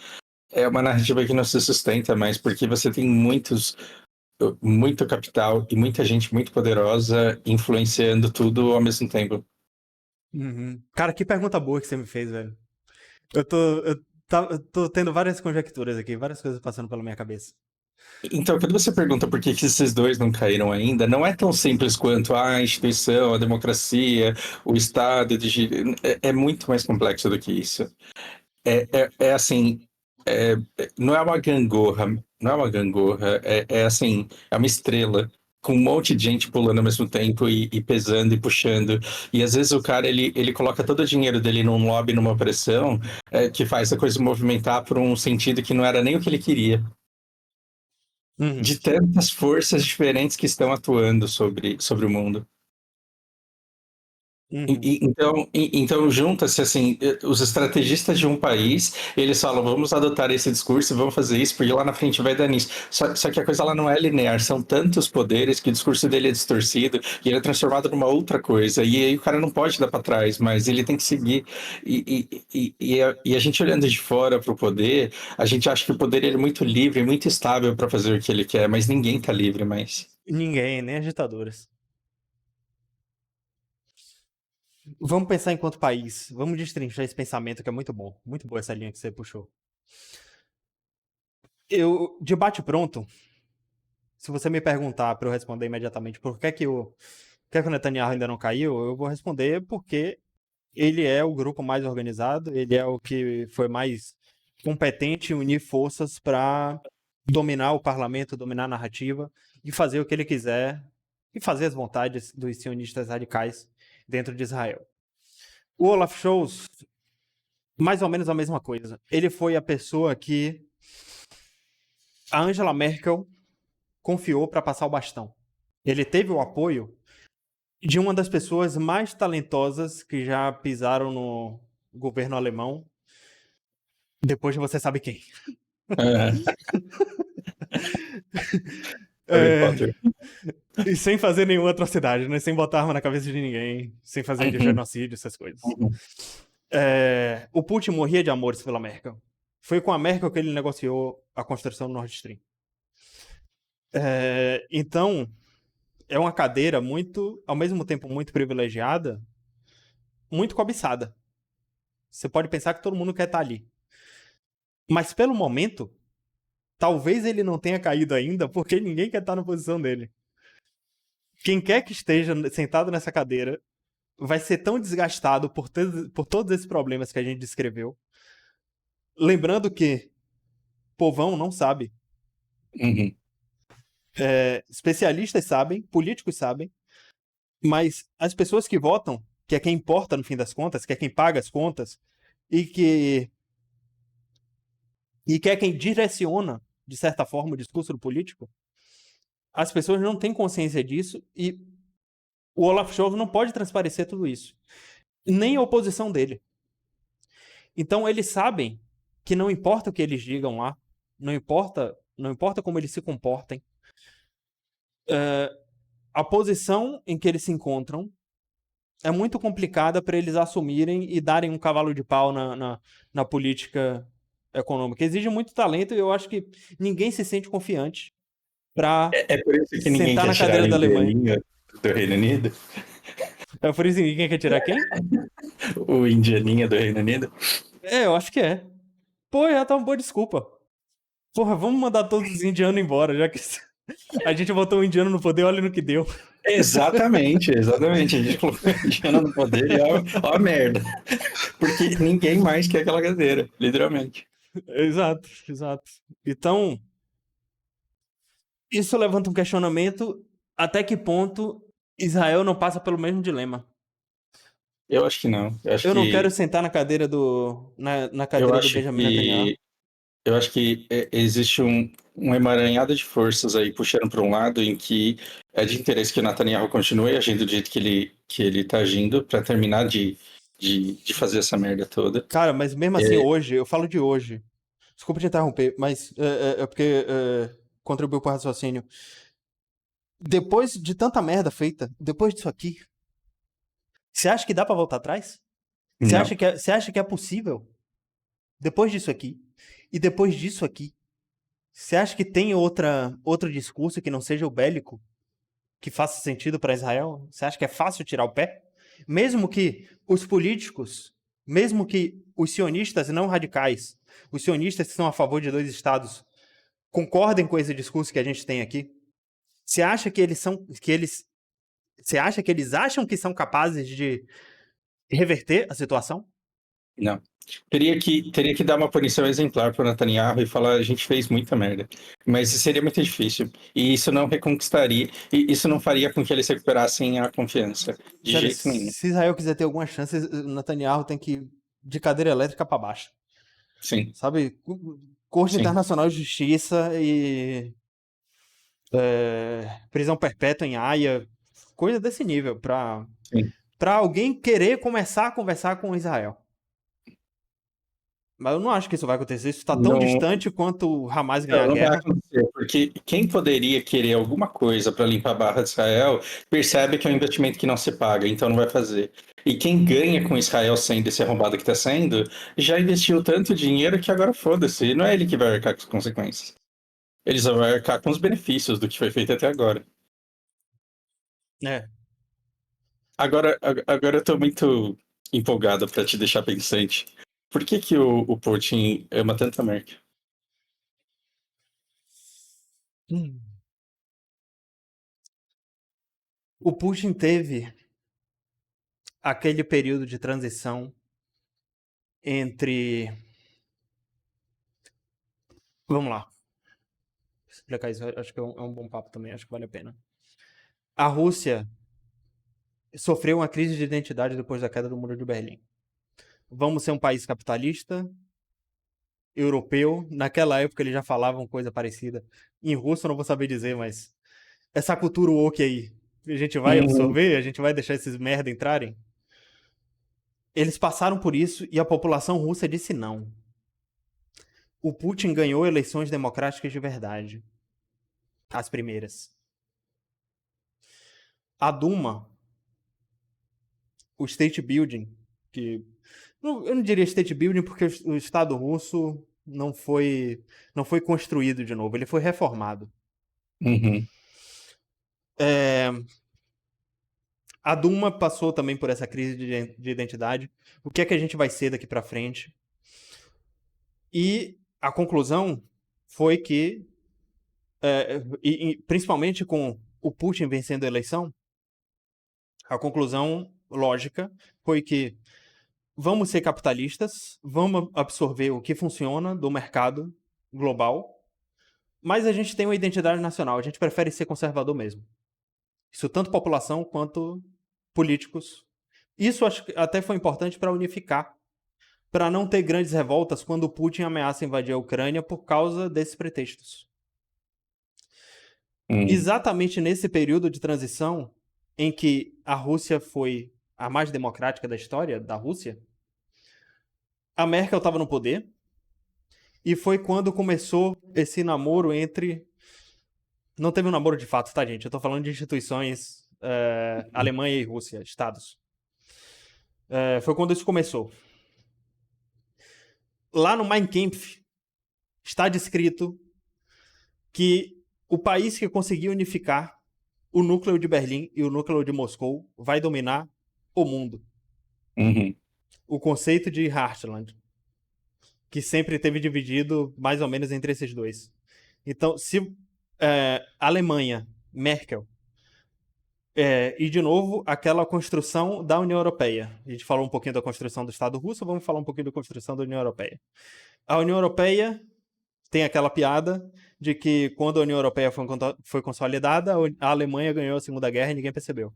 é uma narrativa que não se sustenta mais, porque você tem muito capital e muita gente muito poderosa influenciando tudo ao mesmo tempo. Uhum. Cara, que pergunta boa que você me fez, velho. Eu tô tendo várias conjecturas aqui, várias coisas passando pela minha cabeça. Então, quando você pergunta por que esses dois não caíram ainda, não é tão simples quanto a instituição, a democracia, o Estado de Direito. É muito mais complexo do que isso. Assim, não é uma gangorra, assim, é uma estrela com um monte de gente pulando ao mesmo tempo e pesando e puxando. E às vezes o cara, ele coloca todo o dinheiro dele num lobby, numa pressão, que faz a coisa movimentar por um sentido que não era nem o que ele queria. De tantas forças diferentes que estão atuando sobre o mundo. Uhum. Então junta-se assim, os estrategistas de um país, eles falam, vamos adotar esse discurso, vamos fazer isso, porque lá na frente vai dar nisso. Só que a coisa ela não é linear, são tantos poderes que o discurso dele é distorcido e ele é transformado numa outra coisa. E aí o cara não pode dar para trás, mas ele tem que seguir. E a gente olhando de fora para o poder, a gente acha que o poder ele é muito livre, muito estável para fazer o que ele quer, mas ninguém tá livre mais. Ninguém, nem as ditaduras. Vamos pensar enquanto país. Vamos destrinchar esse pensamento que é muito bom. Muito boa essa linha que você puxou. De bate pronto, se você me perguntar para eu responder imediatamente por que o Netanyahu ainda não caiu, eu vou responder porque ele é o grupo mais organizado, ele é o que foi mais competente em unir forças para dominar o parlamento, dominar a narrativa e fazer o que ele quiser e fazer as vontades dos sionistas radicais dentro de Israel. O Olaf Scholz, mais ou menos a mesma coisa. Ele foi a pessoa que a Angela Merkel confiou para passar o bastão. Ele teve o apoio de uma das pessoas mais talentosas que já pisaram no governo alemão, depois de você sabe quem. É, Harry É, Potter. e sem fazer nenhuma atrocidade, né? Sem botar arma na cabeça de ninguém, sem fazer Uhum, genocídio, essas coisas. uhum. O Putin morria de amores pela Merkel. Foi com a Merkel que ele negociou a construção do Nord Stream. Então, é uma cadeira muito, ao mesmo tempo muito privilegiada, muito cobiçada. Você pode pensar que todo mundo quer estar ali. Mas pelo momento, talvez ele não tenha caído ainda, porque ninguém quer estar na posição dele. Quem quer que esteja sentado nessa cadeira vai ser tão desgastado por todos esses problemas que a gente descreveu. Lembrando que povão não sabe. Uhum. Especialistas sabem, políticos sabem, mas as pessoas que votam, que é quem importa no fim das contas, que é quem paga as contas, e que é quem direciona, de certa forma, o discurso do político, as pessoas não têm consciência disso e o Olaf Scholz não pode transparecer tudo isso. Nem a oposição dele. Então eles sabem que não importa o que eles digam lá, não importa como eles se comportem, a posição em que eles se encontram é muito complicada para eles assumirem e darem um cavalo de pau na política econômica. Exige muito talento e eu acho que ninguém se sente confiante para É por isso que ninguém sentar quer na tirar cadeira a da Alemanha. indianinha do Reino Unido. É por isso que ninguém quer tirar quem? O indianinha do Reino Unido. Eu acho que é. Pô, já tá uma boa desculpa. Porra, vamos mandar todos os indianos embora, já que a gente botou um indiano no poder, olha no que deu. Exatamente. A gente colocou a indiana no poder e ó a merda. Porque ninguém mais quer aquela cadeira, literalmente. Exato, exato. Então, isso levanta um questionamento até que ponto Israel não passa pelo mesmo dilema. Eu acho que não. Eu não quero sentar na cadeira na Eu cadeira do acho Benjamin Netanyahu. que existe um emaranhado de forças aí puxando para um lado em que é de interesse que o Netanyahu continue agindo do jeito que ele tá agindo para terminar de fazer essa merda toda. Cara, mas mesmo assim, hoje, eu falo de hoje. Desculpa te interromper, mas é porque contribuiu para o raciocínio. Depois de tanta merda feita, depois disso aqui, você acha que dá para voltar atrás? Não, Você acha que é possível? Depois disso aqui, e depois disso aqui, você acha que tem outro discurso que não seja o bélico, que faça sentido para Israel? Você acha que é fácil tirar o pé? Mesmo que os políticos, mesmo que os sionistas não radicais, os sionistas que são a favor de dois estados, concordem com esse discurso que a gente tem aqui, você acha que você acha que eles acham que são capazes de reverter a situação? não. Teria que dar uma punição exemplar para o Netanyahu e falar a gente fez muita merda. Mas seria muito difícil. E isso não reconquistaria, e isso não faria com que eles recuperassem a confiança. De Sério, jeito nenhum. se Israel quiser ter alguma chance, o Netanyahu tem que ir de cadeira elétrica para baixo. Sim, Sabe? Corte sim, Internacional de Justiça e prisão perpétua em Haia, coisa desse nível, pra sim. para alguém querer começar a conversar com Israel. Mas eu não acho que isso vai acontecer. Isso está tão Não, distante quanto o Hamas ganhar não, a não vai guerra. acontecer, porque quem poderia querer alguma coisa para limpar a barra de Israel percebe que é um investimento que não se paga, então não vai fazer. E quem ganha com Israel sendo esse arrombado que está sendo, já investiu tanto dinheiro que agora foda-se. Não é ele que vai arcar com as consequências. Eles vão arcar com os benefícios do que foi feito até agora. É. Agora eu tô muito empolgado para te deixar pensante. Por que que o Putin ama tanto a Merkel? Hum. O Putin teve aquele período de transição entre. Vamos lá. Explicar isso, acho que é um bom papo também, acho que vale a pena. A Rússia sofreu uma crise de identidade depois da queda do Muro de Berlim. Vamos ser um país capitalista, europeu. Naquela época eles já falavam coisa parecida. Em russo eu não vou saber dizer, mas essa cultura woke aí, a gente vai Uhum, absorver, a gente vai deixar esses merda entrarem. Eles passaram por isso e a população russa disse não. O Putin ganhou eleições democráticas de verdade. As primeiras. A Duma, o state building, que eu não diria state building porque o Estado russo não foi construído de novo, ele foi reformado. uhum, É, a Duma passou também por essa crise de identidade. O que é que a gente vai ser daqui para frente? E a conclusão foi que, e principalmente com o Putin vencendo a eleição, a conclusão lógica foi que vamos ser capitalistas, vamos absorver o que funciona do mercado global, mas a gente tem uma identidade nacional, a gente prefere ser conservador mesmo. Isso tanto população quanto políticos. Isso acho que até foi importante para unificar, para não ter grandes revoltas quando o Putin ameaça invadir a Ucrânia por causa desses pretextos. uhum, Exatamente nesse período de transição em que a Rússia foi a mais democrática da história da Rússia, a Merkel estava no poder e foi quando começou esse namoro entre. Não teve um namoro de fato, tá, gente? Eu tô falando de instituições Alemanha e Rússia, estados. Foi quando isso começou. Lá no Mein Kampf está descrito que o país que conseguir unificar o núcleo de Berlim e o núcleo de Moscou vai dominar o mundo. uhum, O conceito de Heartland, que sempre teve dividido mais ou menos entre esses dois. Então, se Alemanha, Merkel, e, de novo, aquela construção da União Europeia. A gente falou um pouquinho da construção do Estado russo, vamos falar um pouquinho da construção da União Europeia. A União Europeia tem aquela piada de que quando a União Europeia foi consolidada, a Alemanha ganhou a Segunda Guerra e ninguém percebeu.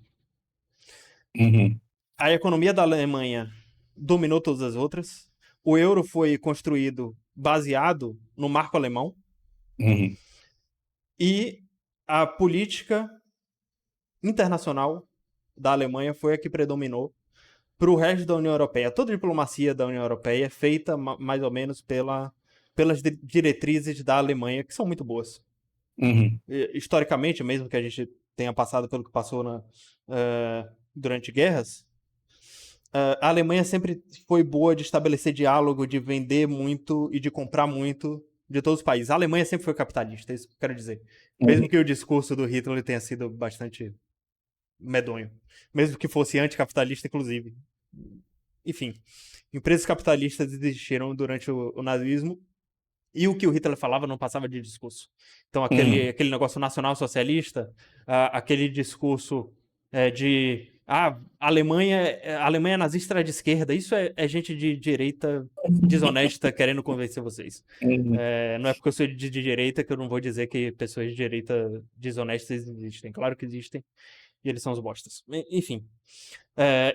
uhum, A economia da Alemanha dominou todas as outras. O euro foi construído baseado no marco alemão. uhum, E a política internacional da Alemanha foi a que predominou para o resto da União Europeia. Toda a diplomacia da União Europeia é feita mais ou menos pelas diretrizes da Alemanha, que são muito boas. uhum, Historicamente, mesmo que a gente tenha passado pelo que passou durante guerras, a Alemanha sempre foi boa de estabelecer diálogo, de vender muito e de comprar muito de todos os países. A Alemanha sempre foi capitalista, é isso que eu quero dizer. Mesmo uhum, que o discurso do Hitler tenha sido bastante medonho. Mesmo que fosse anticapitalista, inclusive. Enfim, empresas capitalistas existiram durante o nazismo e o que o Hitler falava não passava de discurso. Então, uhum, aquele negócio nacional-socialista, aquele discurso a Alemanha nazista era de esquerda, isso é gente de direita desonesta querendo convencer vocês. uhum, Não é porque eu sou de direita que eu não vou dizer que pessoas de direita desonestas existem. Claro que existem, e eles são os bostas. Enfim.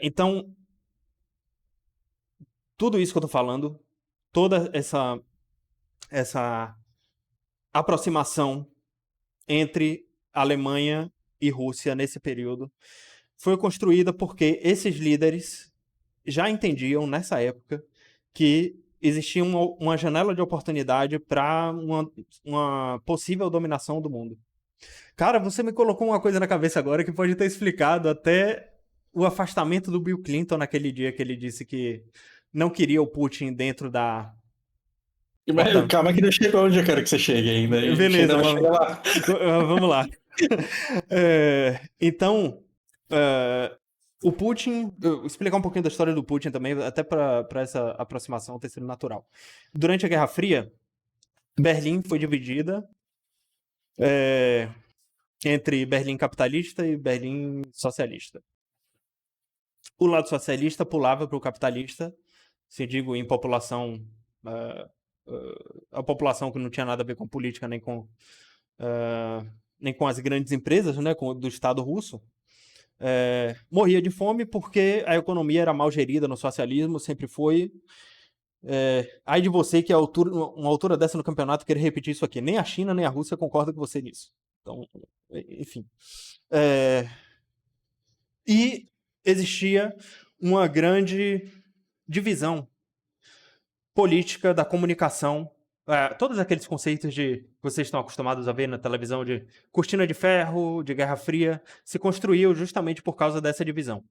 Então, tudo isso que eu tô falando, toda essa aproximação entre Alemanha e Rússia nesse período foi construída porque esses líderes já entendiam, nessa época, que existia uma janela de oportunidade para uma possível dominação do mundo. Cara, você me colocou uma coisa na cabeça agora que pode ter explicado até o afastamento do Bill Clinton naquele dia que ele disse que não queria o Putin dentro da Mas OTAN. calma que não chegou onde eu quero que você chegue ainda. A gente Beleza, ainda vai chegar lá. vamos lá. Então, o Putin, eu vou explicar um pouquinho da história do Putin também, até para essa aproximação ter sido natural. Durante a Guerra Fria, Berlim foi dividida entre Berlim capitalista e Berlim socialista. O lado socialista pulava para o capitalista, se digo em população, a população que não tinha nada a ver com política nem com as grandes empresas, né, do Estado russo, morria de fome porque a economia era mal gerida no socialismo, sempre foi. Ai de você que uma altura dessa no campeonato querer repetir isso aqui. Nem a China nem a Rússia concordam com você nisso. Então, enfim. E existia uma grande divisão política da comunicação. Todos aqueles conceitos que vocês estão acostumados a ver na televisão de cortina de ferro, de Guerra Fria, se construiu justamente por causa dessa divisão.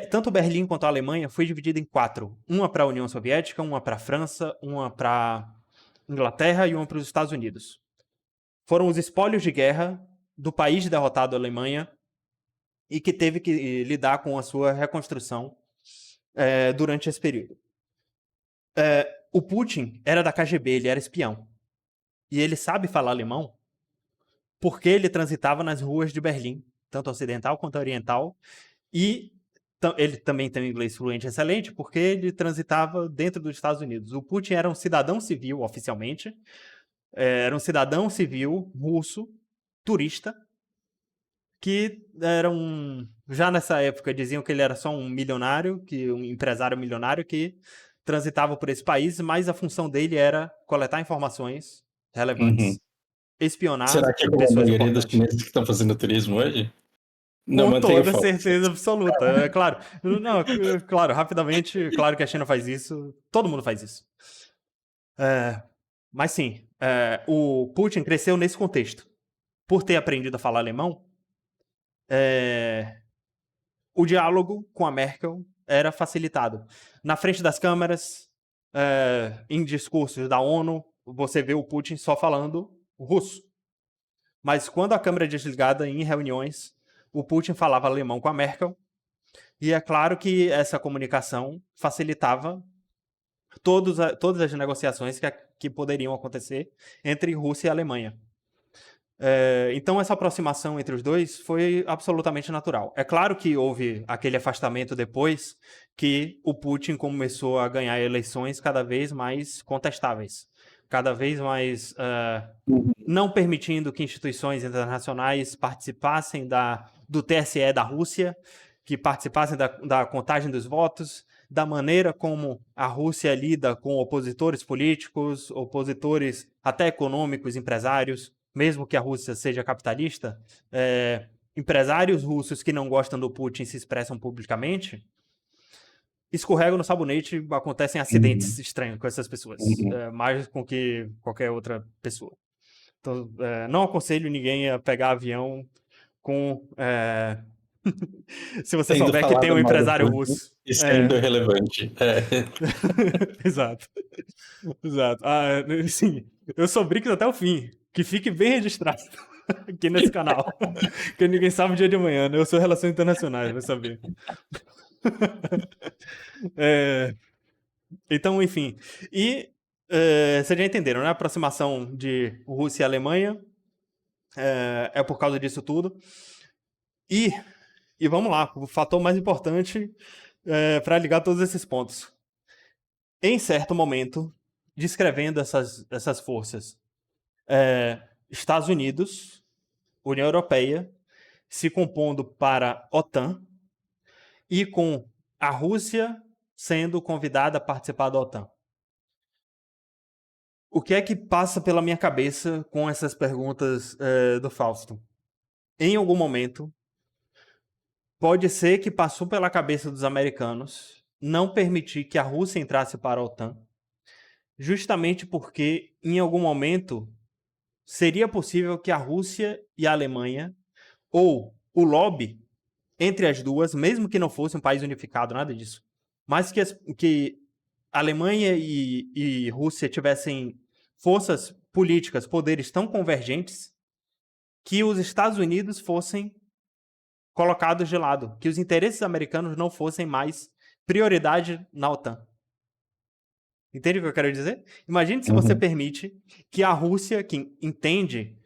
Tanto Berlim quanto a Alemanha foi dividida em 4. Uma para a União Soviética, uma para a França, uma para a Inglaterra e uma para os Estados Unidos. Foram os espólios de guerra do país derrotado, a Alemanha, e que teve que lidar com a sua reconstrução durante esse período. O Putin era da KGB, ele era espião. E ele sabe falar alemão porque ele transitava nas ruas de Berlim, tanto ocidental quanto oriental, e ele também tem um inglês fluente excelente porque ele transitava dentro dos Estados Unidos. O Putin era um cidadão civil, oficialmente, era um cidadão civil russo, turista, que já nessa época diziam que ele era só um milionário, um empresário milionário que transitava por esse país, mas a função dele era coletar informações relevantes, espionar Será que é como a pessoas maioria dos importantes. chineses que estão fazendo turismo hoje? Não, Com mantenha o toda foco. certeza absoluta. Claro, não, claro, rapidamente, claro que a China faz isso, todo mundo faz isso. Mas sim, o Putin cresceu nesse contexto. Por ter aprendido a falar alemão, o diálogo com a Merkel era facilitado. Na frente das câmeras, em discursos da ONU, você vê o Putin só falando russo. Mas quando a câmera é desligada em reuniões, o Putin falava alemão com a Merkel, e é claro que essa comunicação facilitava todas as negociações que poderiam acontecer entre Rússia e Alemanha. Então essa aproximação entre os dois foi absolutamente natural. É claro que houve aquele afastamento depois que o Putin começou a ganhar eleições cada vez mais contestáveis, cada vez mais não permitindo que instituições internacionais participassem do TSE da Rússia, que participassem da contagem dos votos, da maneira como a Rússia lida com opositores políticos, opositores até econômicos, empresários, mesmo que a Rússia seja capitalista, empresários russos que não gostam do Putin se expressam publicamente, escorregam no sabonete, acontecem acidentes estranhos com essas pessoas, mais com que qualquer outra pessoa. Então, não aconselho ninguém a pegar avião com... se você Sendo souber que tem um falado mal do empresário Putin russo. e sendo relevante. Exato. Exato. Sim, eu sou Brix até o fim. Que fique bem registrado aqui nesse canal. Que ninguém sabe o dia de amanhã, né? Eu sou Relações Internacionais, vai saber. Então, enfim. E vocês já entenderam, né? A aproximação de Rússia e Alemanha é por causa disso tudo. E vamos lá, o fator mais importante para ligar todos esses pontos. Em certo momento, descrevendo essas forças, Estados Unidos, União Europeia, se compondo para OTAN, e com a Rússia sendo convidada a participar da OTAN. O que é que passa pela minha cabeça com essas perguntas do Fausto? Em algum momento, pode ser que passou pela cabeça dos americanos não permitir que a Rússia entrasse para a OTAN, justamente porque, em algum momento, seria possível que a Rússia e a Alemanha, ou o lobby entre as duas, mesmo que não fosse um país unificado, nada disso, mas que Alemanha e Rússia tivessem forças políticas, poderes tão convergentes, que os Estados Unidos fossem colocados de lado, que os interesses americanos não fossem mais prioridade na OTAN. Entende o que eu quero dizer? Imagine se você Uhum. permite que a Rússia, que entende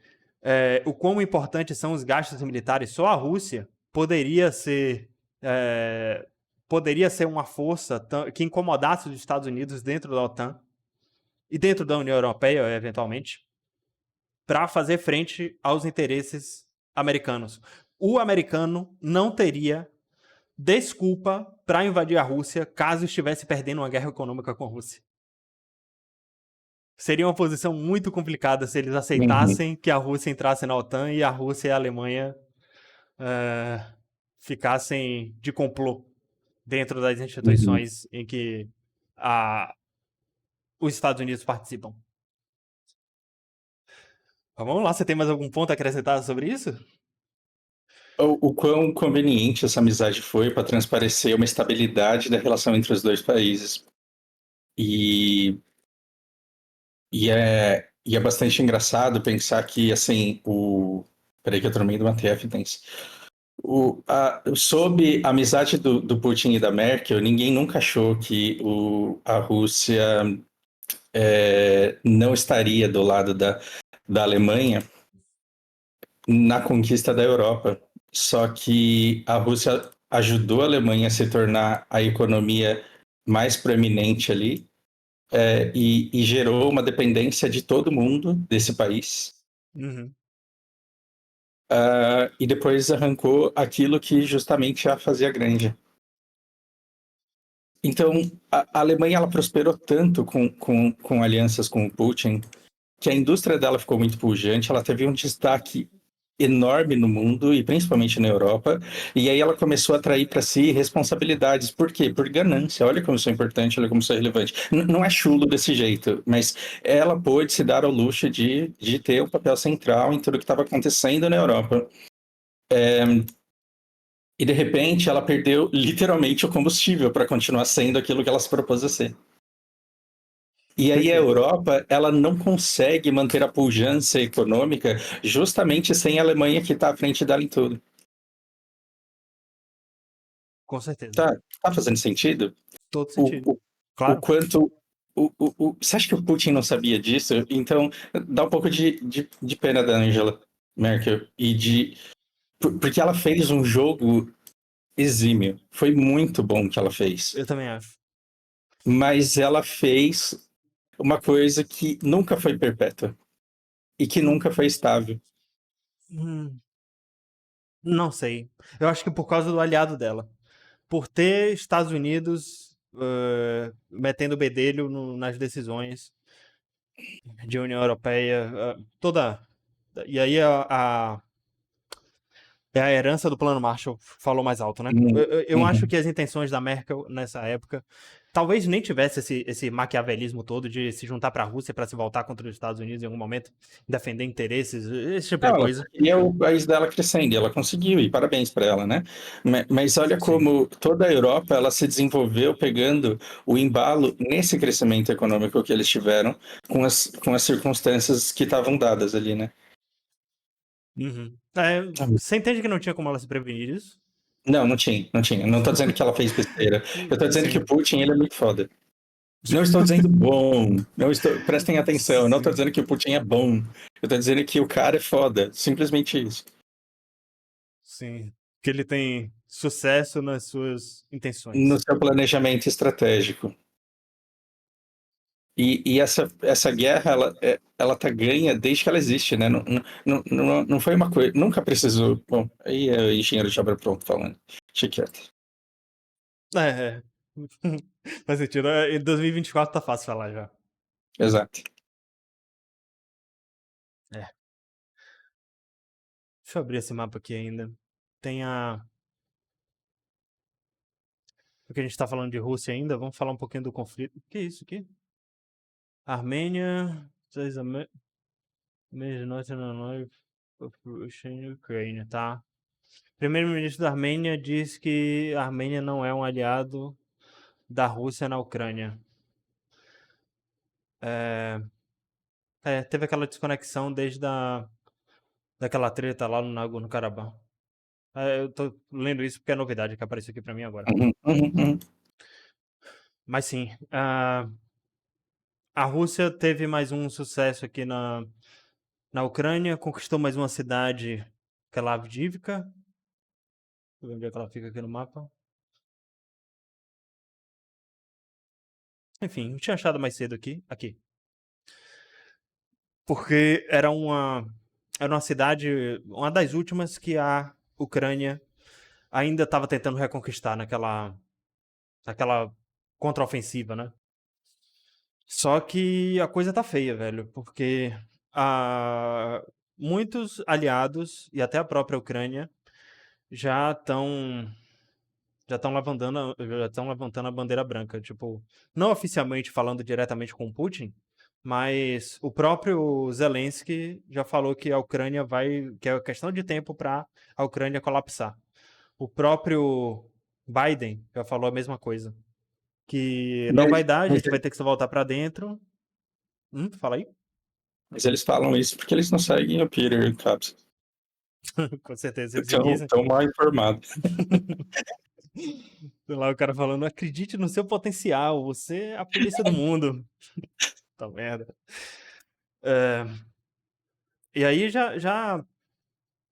o quão importantes são os gastos militares, só a Rússia é, poderia ser uma força que incomodasse os Estados Unidos dentro da OTAN e dentro da União Europeia, eventualmente, para fazer frente aos interesses americanos. O americano não teria desculpa para invadir a Rússia caso estivesse perdendo uma guerra econômica com a Rússia. Seria uma posição muito complicada se eles Uhum. aceitassem que a Rússia entrasse na OTAN e a Rússia e a Alemanha eh, ficassem de complô dentro das Uhum. instituições em que a, os Estados Unidos participam. Mas vamos lá, você tem mais algum ponto a acrescentar sobre isso? O quão conveniente essa amizade foi para transparecer uma estabilidade da relação entre os dois países. E, e é bastante engraçado pensar que, assim, Peraí que eu tô no meio de uma TF tensa. Sob a amizade do Putin e da Merkel, ninguém nunca achou que a Rússia não estaria do lado da Alemanha na conquista da Europa. Só que a Rússia ajudou a Alemanha a se tornar a economia mais proeminente ali, e gerou uma dependência de todo mundo desse país. Uhum. E depois arrancou aquilo que justamente a fazia grande. Então, a Alemanha ela prosperou tanto com alianças com o Putin que a indústria dela ficou muito pujante, ela teve um destaque enorme no mundo e principalmente na Europa, e aí ela começou a atrair para si responsabilidades. Por quê? Por ganância. Olha como isso é importante, olha como isso é relevante. Não é chulo desse jeito, mas ela pôde se dar ao luxo de ter um papel central em tudo que estava acontecendo na Europa. E de repente ela perdeu literalmente o combustível para continuar sendo aquilo que ela se propôs a ser. E aí a Perfeito. Europa, ela não consegue manter a pujança econômica justamente sem a Alemanha que está à frente dela em tudo. Com certeza. Tá fazendo sentido? Todo O, sentido. o, o Claro. quanto... Você acha que o Putin não sabia disso? Então, dá um pouco de pena da Angela Merkel. Porque ela fez um jogo exímio. Foi muito bom o que ela fez. Eu também acho. Mas ela fez uma coisa que nunca foi perpétua e que nunca foi estável. Hum, não sei. Eu acho que por causa do aliado dela. Por ter Estados Unidos metendo o bedelho nas decisões de União Europeia, toda. E aí é a herança do Plano Marshall falou mais alto, né? Eu acho Uhum. que as intenções da Merkel nessa época talvez nem tivesse esse maquiavelismo todo de se juntar para a Rússia para se voltar contra os Estados Unidos em algum momento, defender interesses, esse tipo de Não, ela coisa. queria o país dela crescendo, e ela conseguiu, e parabéns para ela, né? Mas olha Sim. como toda a Europa ela se desenvolveu pegando o embalo nesse crescimento econômico que eles tiveram com as circunstâncias que estavam dadas ali, né? Uhum. Você entende que não tinha como ela se prevenir disso? Não, não tinha, não tinha. Não tô dizendo que ela fez besteira. Eu tô dizendo que o Sim. Putin, ele é muito foda. Não estou dizendo bom. Não estou, prestem atenção. Eu não estou Sim. dizendo que o Putin é bom. Eu estou dizendo que o cara é foda. Simplesmente isso. Sim. Que ele tem sucesso nas suas No intenções. seu planejamento estratégico. E essa guerra, ela tá ganha desde que ela existe, né? Não foi uma coisa. Nunca precisou. Bom, aí é o engenheiro de obra pronto falando. Deixa quieto. É. Faz sentido. Em 2024 tá fácil falar já. Exato. É. Deixa eu abrir esse mapa aqui ainda. Tem a. porque a gente tá falando de Rússia ainda, vamos falar um pouquinho do conflito. O que é isso aqui? Armênia, Rússia e Ucrânia, tá? Primeiro-ministro da Armênia diz que a Armênia não é um aliado da Rússia na Ucrânia. Teve aquela desconexão desde daquela treta lá no Nagorno-Karabakh. Eu tô lendo isso porque é novidade que apareceu aqui pra mim agora. Mas sim, a Rússia teve mais um sucesso aqui na Ucrânia, conquistou mais uma cidade, que é Avdiivka. Deixa eu ver onde é que ela fica aqui no mapa. Enfim, eu tinha achado mais cedo aqui. Porque era uma cidade, uma das últimas que a Ucrânia ainda estava tentando reconquistar naquela contraofensiva, né? Só que a coisa tá feia, velho, porque muitos aliados e até a própria Ucrânia já estão levantando a bandeira branca, tipo, não oficialmente falando diretamente com o Putin, mas o próprio Zelensky já falou que a Ucrânia que é questão de tempo para a Ucrânia colapsar. O próprio Biden já falou a mesma coisa, que não vai dar, a gente vai ter que se voltar para dentro. Fala aí. Mas eles falam isso porque eles não seguem o Peter e o Caps. Com certeza, eles dizem. Estão mal informados. Sei lá, o cara falando, acredite no seu potencial, você é a polícia do mundo. Tá merda. E aí já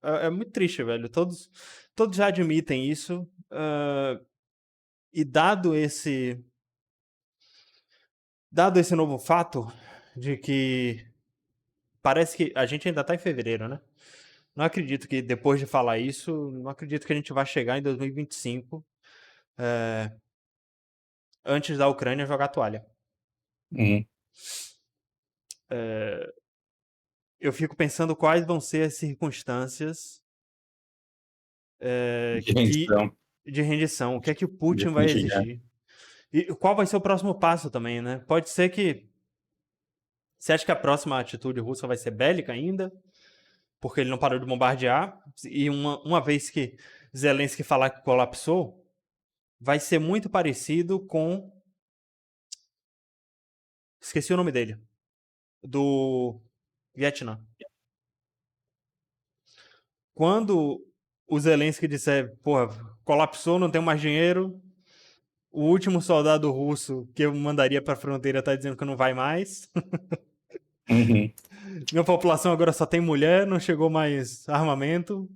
é muito triste, velho. Todos já admitem isso. E dado esse novo fato de que parece que a gente ainda tá em fevereiro, né? Não acredito que depois de falar isso, não acredito que a gente vai chegar em 2025 antes da Ucrânia jogar a toalha. Eu fico pensando quais vão ser as circunstâncias de rendição. O que é que o Putin vai exigir? E qual vai ser o próximo passo também, né? Pode ser que... Você acha que a próxima atitude russa vai ser bélica ainda? Porque ele não parou de bombardear. E uma vez que Zelensky falar que colapsou, vai ser muito parecido com... Esqueci o nome dele. Do Vietnã. Quando o Zelensky disser, porra, colapsou, não tenho mais dinheiro, o último soldado russo que eu mandaria pra fronteira tá dizendo que não vai mais. Minha população agora só tem mulher, não chegou mais armamento.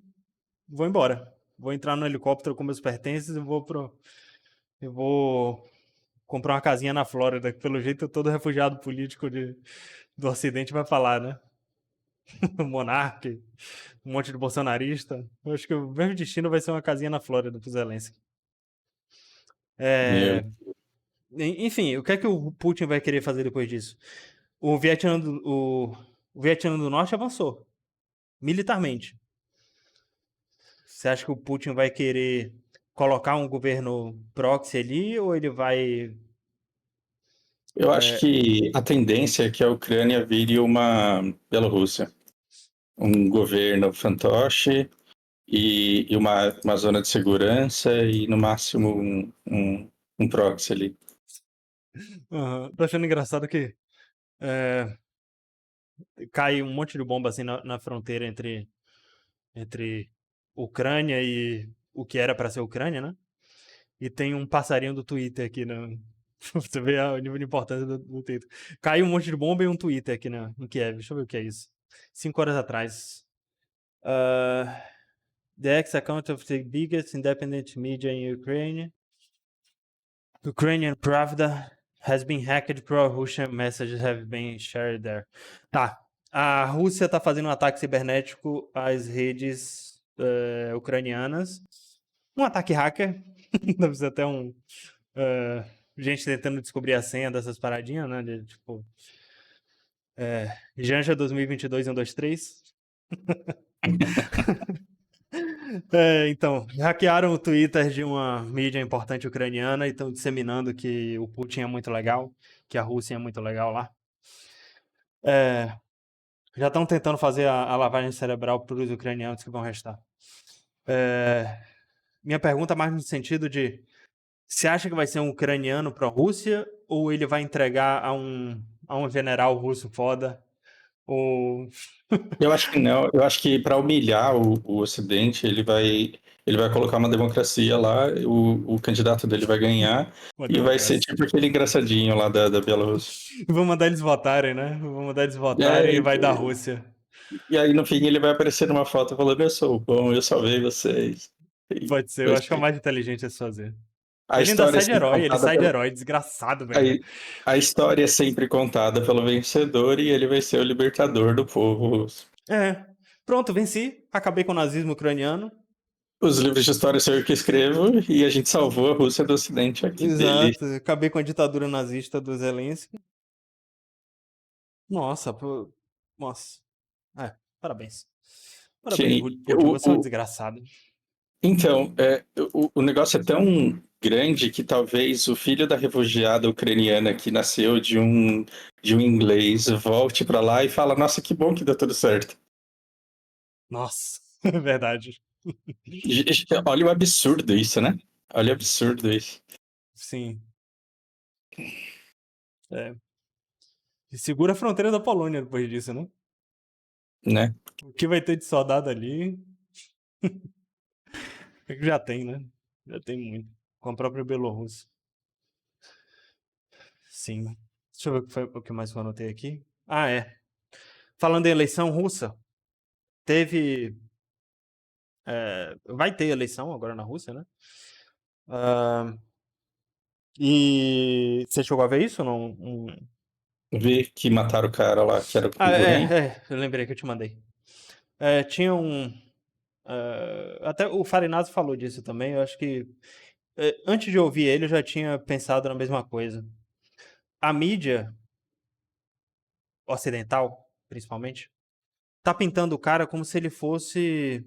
Vou embora. Vou entrar no helicóptero com meus pertences e vou comprar uma casinha na Flórida, que pelo jeito todo refugiado político do Ocidente vai falar, né? Monarque, um monte de bolsonarista. Eu acho que o mesmo destino vai ser uma casinha na Flórida pro Zelensky. Enfim, o que é que o Putin vai querer fazer depois disso? O Vietnã do Norte avançou militarmente. Você acha que o Putin vai querer colocar um governo proxy ali ou ele vai... Eu acho que a tendência é que a Ucrânia vire uma Bielorrússia. Um governo fantoche e uma zona de segurança e, no máximo, um proxy ali. Tô achando engraçado que cai um monte de bomba assim na fronteira entre Ucrânia e o que era para ser Ucrânia, né? E tem um passarinho do Twitter aqui, né? Você vê o nível de importância do Twitter. Caiu um monte de bomba e um Twitter aqui em Kiev. Deixa eu ver o que é isso. 5 horas atrás. The ex-account of the biggest independent media in Ukraine. Ukrainian Pravda has been hacked. Pro-Russian messages have been shared there. Tá. A Rússia tá fazendo um ataque cibernético às redes ucranianas. Um ataque hacker. Deve ser até gente tentando descobrir a senha dessas paradinhas, né? De, tipo... Janja 2022 123. Então, hackearam o Twitter de uma mídia importante ucraniana e estão disseminando que o Putin é muito legal, que a Rússia é muito legal lá. É, já estão tentando fazer a lavagem cerebral para os ucranianos que vão restar. Minha pergunta é mais no sentido de: você acha que vai ser um ucraniano pró-Rússia ou ele vai entregar a um general russo foda? Ou Eu acho que não. Eu acho que para humilhar o Ocidente, ele vai colocar uma democracia lá, o candidato dele vai ganhar uma e vai ser democracia? tipo aquele engraçadinho lá da Bielorrússia. Vou mandar eles votarem, né? Vou mandar eles votarem É, e vai dar Rússia. e aí no fim ele vai aparecer numa foto falando: eu sou bom, eu salvei vocês. E Pode ser, eu vai acho que é o ser. mais inteligente a se fazer. A Ele ainda história é sai de sempre herói, ele contada sai de pelo. herói, desgraçado, A, velho. a história é sempre contada pelo vencedor e ele vai ser o libertador do povo russo. É. Pronto, venci. Acabei com o nazismo ucraniano. Os livros de história sou eu que escrevo e a gente salvou a Rússia do Ocidente aqui dele. Exato. Acabei com a ditadura nazista do Zelensky. Nossa, pô. Nossa. Parabéns. Parabéns, Que, Putin. Você é um desgraçado. então, o negócio é tão grande que talvez o filho da refugiada ucraniana que nasceu de um inglês volte para lá e fala: nossa, que bom que deu tudo certo. Nossa, é verdade. Olha o absurdo isso, né? Olha o absurdo isso, Sim. É. E segura a fronteira da Polônia depois disso, né? né? O que vai ter de soldado ali? Já tem, né? Já tem muito. Com a própria Bielorrússia. Sim. Deixa eu ver o que mais eu anotei aqui. Ah, é. Falando em eleição russa, teve. Vai ter eleição agora na Rússia, né? Ah, e você chegou a ver isso? Não? Ver que mataram o cara lá, que era Ah, o rei. eu lembrei que eu te mandei. Tinha um. Até o Farinazzo falou disso também. Eu acho que antes de ouvir ele, eu já tinha pensado na mesma coisa. A mídia ocidental, principalmente, tá pintando o cara como se ele fosse.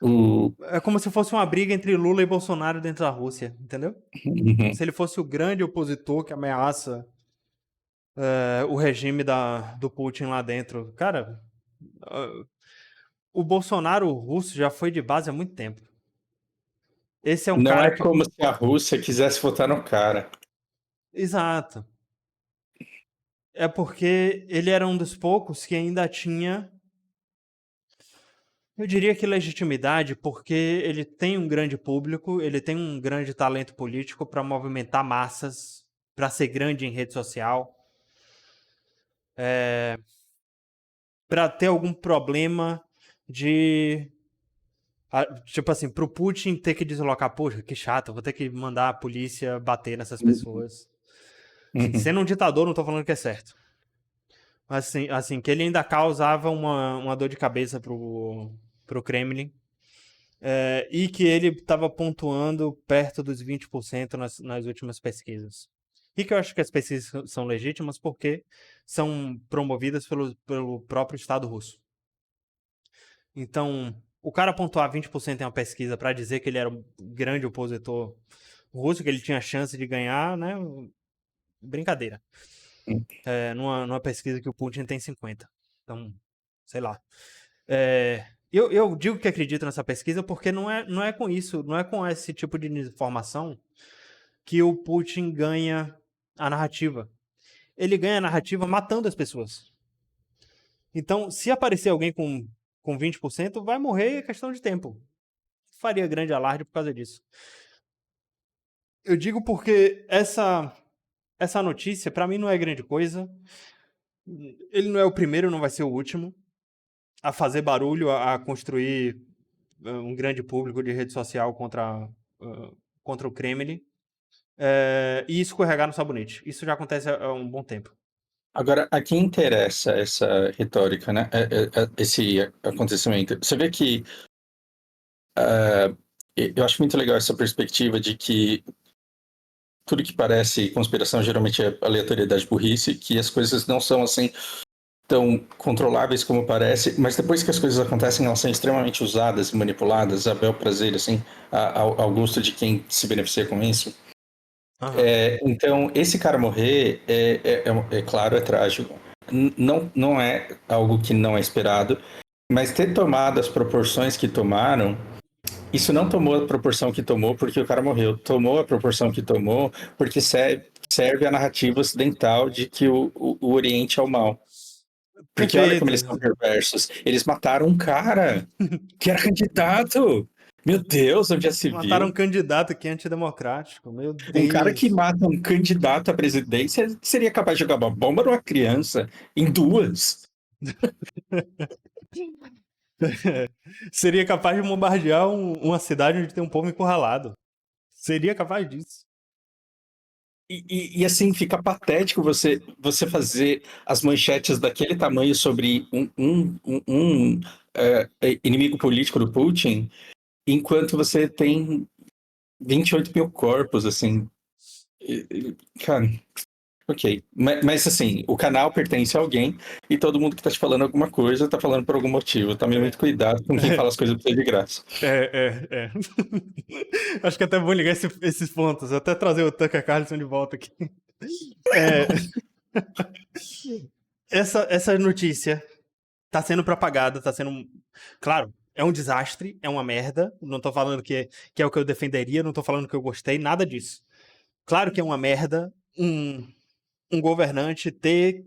O, É como se fosse uma briga entre Lula e Bolsonaro dentro da Rússia, entendeu? Como uhum. se ele fosse o grande opositor que ameaça o regime do Putin lá dentro. Cara, o Bolsonaro russo já foi de base há muito tempo. Esse é um Não cara é que. como se a Rússia quisesse votar no cara. Exato. É porque ele era um dos poucos que ainda tinha, eu diria que legitimidade, porque ele tem um grande público, ele tem um grande talento político para movimentar massas, para ser grande em rede social, para ter algum problema de. Tipo assim, pro Putin ter que deslocar, poxa, que chato, vou ter que mandar a polícia bater nessas pessoas. Assim, Uhum. sendo um ditador, não tô falando que é certo. Mas assim que ele ainda causava uma dor de cabeça pro Kremlin. E que ele estava pontuando perto dos 20% nas últimas pesquisas. E que eu acho que as pesquisas são legítimas porque são promovidas pelo próprio Estado russo. Então, o cara pontuar 20% em uma pesquisa para dizer que ele era um grande opositor russo, que ele tinha chance de ganhar, né? Brincadeira. Numa pesquisa que o Putin tem 50%. Então, sei lá. Eu digo que acredito nessa pesquisa porque não é com isso, não é com esse tipo de informação que o Putin ganha a narrativa. Ele ganha a narrativa matando as pessoas. Então, se aparecer alguém com 20%, vai morrer em questão de tempo. Faria grande alarde por causa disso. Eu digo porque essa notícia, para mim, não é grande coisa. Ele não é o primeiro, não vai ser o último a fazer barulho, a construir um grande público de rede social contra o Kremlin e escorregar no sabonete. Isso já acontece há um bom tempo. Agora, a quem interessa essa retórica, né? Esse acontecimento? Você vê que eu acho muito legal essa perspectiva de que tudo que parece conspiração geralmente é aleatoriedade, burrice, que as coisas não são assim tão controláveis como parece, mas depois que as coisas acontecem, elas são extremamente usadas e manipuladas a bel prazer, assim, ao gosto de quem se beneficia com isso. Aham. Então, esse cara morrer, claro, é trágico. Não é algo que não é esperado, mas ter tomado as proporções que tomaram, isso não tomou a proporção que tomou porque o cara morreu. Tomou a proporção que tomou porque serve a narrativa ocidental de que o Oriente é o mal. Porque olha como Perfeito. eles são perversos. Eles mataram um cara que era candidato. Meu Deus, onde já se Mataram um viu? candidato aqui antidemocrático. Meu Um cara que Deus. mata um candidato à presidência seria capaz de jogar uma bomba numa criança em duas. Seria capaz de bombardear uma cidade onde tem um povo encurralado. Seria capaz disso. E assim, fica patético você fazer as manchetes daquele tamanho sobre inimigo político do Putin, enquanto você tem 28 mil corpos, assim. Cara, ok. Mas assim, o canal pertence a alguém e todo mundo que tá te falando alguma coisa tá falando por algum motivo. Tome É, muito cuidado com quem fala as coisas pra você de graça. é. Acho que é até bom ligar esses pontos. Até trazer o Tucker Carlson de volta aqui. É, essa notícia tá sendo propagada, tá sendo. Claro, é um desastre, é uma merda. Não tô falando que é o que eu defenderia, não tô falando que eu gostei, nada disso. Claro que é uma merda um governante ter.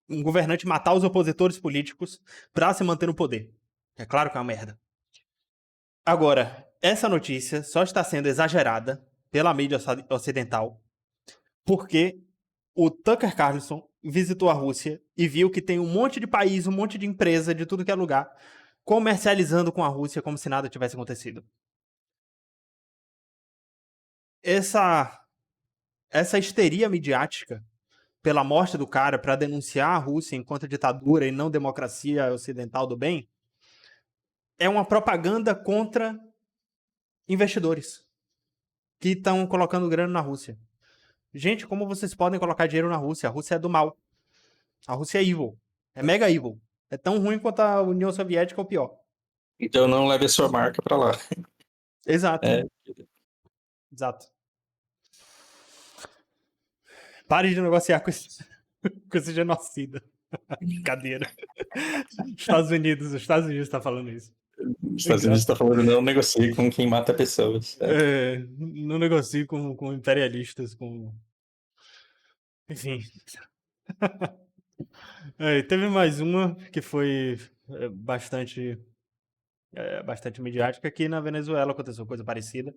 Um governante matar os opositores políticos pra se manter no poder. É claro que é uma merda. Agora, essa notícia só está sendo exagerada pela mídia ocidental porque o Tucker Carlson visitou a Rússia e viu que tem um monte de país, um monte de empresa de tudo que é lugar comercializando com a Rússia como se nada tivesse acontecido. Essa histeria midiática pela morte do cara para denunciar a Rússia enquanto ditadura e não democracia ocidental do bem é uma propaganda contra investidores que estão colocando grana na Rússia. Gente, como vocês podem colocar dinheiro na Rússia? A Rússia é do mal. A Rússia é evil. É mega evil. É tão ruim quanto a União Soviética ou pior. Então não leve a sua marca pra lá. Exato. É, Exato. Pare de negociar com com esse genocida. Brincadeira. Os Estados Unidos tá falando isso. os Estados Unidos Engraçado. está falando não negocie com quem mata pessoas. Não negocio com imperialistas, com. Enfim. Teve mais uma que foi bastante midiática. Aqui na Venezuela aconteceu coisa parecida.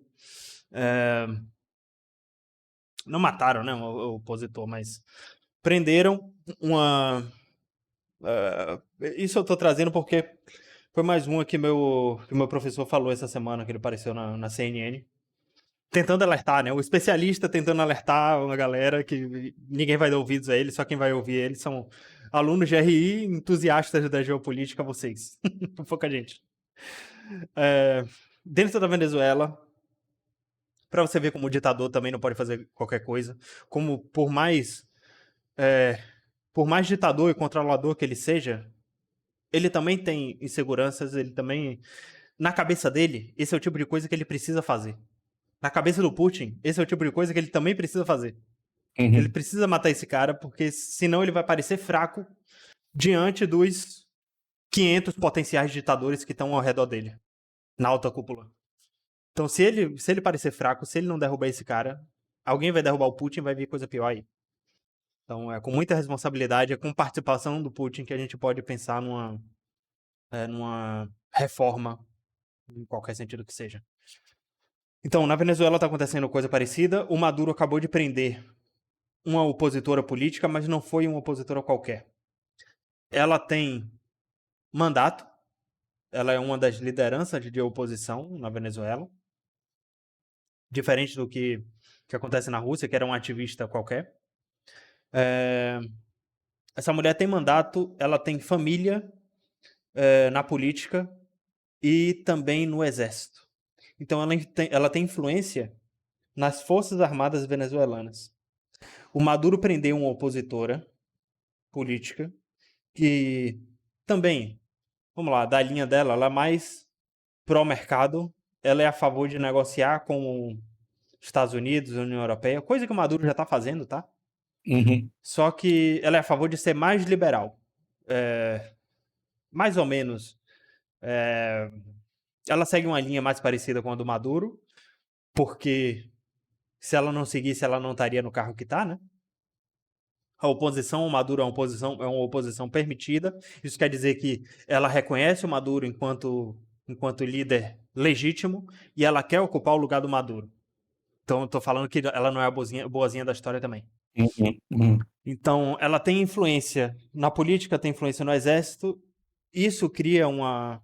Não mataram, né, o opositor, mas prenderam uma. Isso eu tô trazendo porque foi mais uma que meu professor falou essa semana, que ele apareceu na CNN. Tentando alertar, né? O especialista tentando alertar uma galera que ninguém vai dar ouvidos a ele, só quem vai ouvir ele são alunos de RI, entusiastas da geopolítica, vocês. Pouca gente. Dentro da Venezuela, para você ver como o ditador também não pode fazer qualquer coisa, como por mais ditador e controlador que ele seja, ele também tem inseguranças, ele também na cabeça dele, esse é o tipo de coisa que ele precisa fazer. Na cabeça do Putin, esse é o tipo de coisa que ele também precisa fazer. Ele Uhum. precisa matar esse cara, porque senão ele vai parecer fraco diante dos 500 potenciais ditadores que estão ao redor dele, na alta cúpula. Então, se ele parecer fraco, se ele não derrubar esse cara, alguém vai derrubar o Putin e vai vir coisa pior aí. Então, é com muita responsabilidade, é com participação do Putin que a gente pode pensar numa reforma, em qualquer sentido que seja. Então, na Venezuela está acontecendo coisa parecida. O Maduro acabou de prender uma opositora política, mas não foi uma opositora qualquer. Ela tem mandato, ela é uma das lideranças de oposição na Venezuela, diferente do que acontece na Rússia, que era um ativista qualquer. Essa mulher tem mandato, ela tem família na política e também no exército. Então ela tem influência nas forças armadas venezuelanas. O Maduro prendeu uma opositora política que também, vamos lá, da linha dela, ela é mais pró-mercado, ela é a favor de negociar com Estados Unidos, União Europeia, coisa que o Maduro já está fazendo, tá? Uhum. Só que ela é a favor de ser mais liberal. Mais ou menos. Ela segue uma linha mais parecida com a do Maduro, porque se ela não seguisse, ela não estaria no carro que está, né? A oposição ao Maduro é uma oposição permitida. Isso quer dizer que ela reconhece o Maduro enquanto líder legítimo e ela quer ocupar o lugar do Maduro. Então, eu tô falando que ela não é a boazinha da história também. Uhum. Uhum. Então, ela tem influência na política, tem influência no exército. Isso cria uma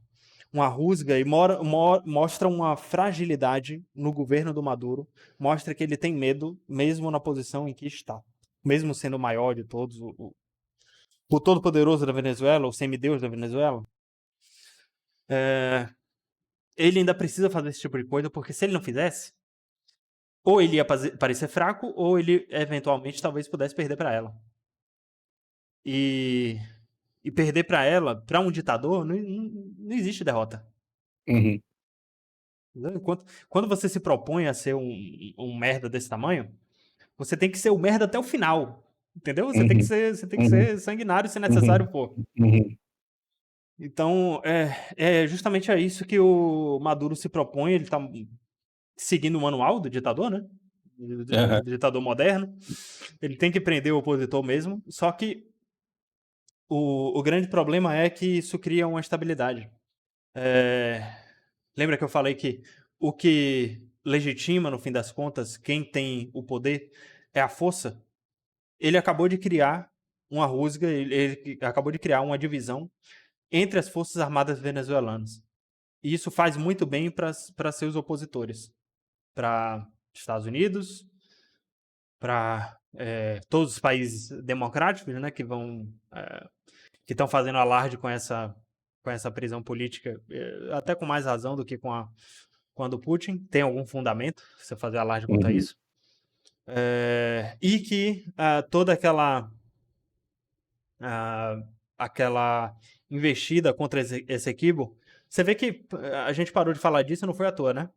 rusga e mostra uma fragilidade no governo do Maduro. Mostra que ele tem medo, mesmo na posição em que está. Mesmo sendo o maior de todos, o todo-poderoso da Venezuela, o semideus da Venezuela. Ele ainda precisa fazer esse tipo de coisa, porque se ele não fizesse, ou ele ia parecer fraco, ou ele, eventualmente, talvez pudesse perder para ela. E perder para ela, para um ditador, não existe derrota. Uhum. Quando você se propõe a ser um merda desse tamanho, você tem que ser o merda até o final. Entendeu? Você tem que ser sanguinário se necessário for. Uhum. Então, é justamente a isso que o Maduro se propõe. Ele está seguindo o manual do ditador, né? Aham. Do ditador moderno. Ele tem que prender o opositor mesmo. Só que o grande problema é que isso cria uma estabilidade. Lembra que eu falei que o que legitima, no fim das contas, quem tem o poder é a força? Ele acabou de criar uma rusga, ele acabou de criar uma divisão entre as forças armadas venezuelanas. E isso faz muito bem para seus opositores, para Estados Unidos, para todos os países democráticos, né, que estão fazendo alarde com essa prisão política, até com mais razão do que com a do Putin. Tem algum fundamento você fazer alarde quanto a Uhum. isso. E que toda aquela investida contra esse equibo, você vê que a gente parou de falar disso, não foi à toa, né?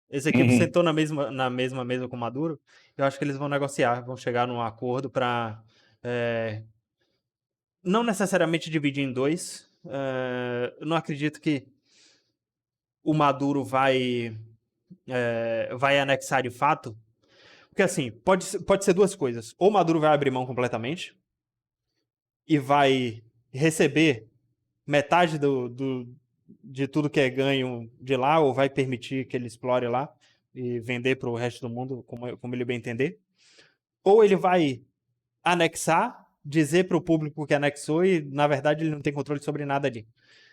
Esse equibo Uhum. sentou na mesma mesa com o Maduro. Eu acho que eles vão negociar, vão chegar num acordo para não necessariamente dividir em dois. Eu não acredito que o Maduro vai anexar de fato. Porque assim, pode ser duas coisas. Ou o Maduro vai abrir mão completamente e vai receber metade de tudo que é ganho de lá, ou vai permitir que ele explore lá e vender para o resto do mundo como ele bem entender. Ou ele vai anexar, dizer para o público que anexou e, na verdade, ele não tem controle sobre nada ali.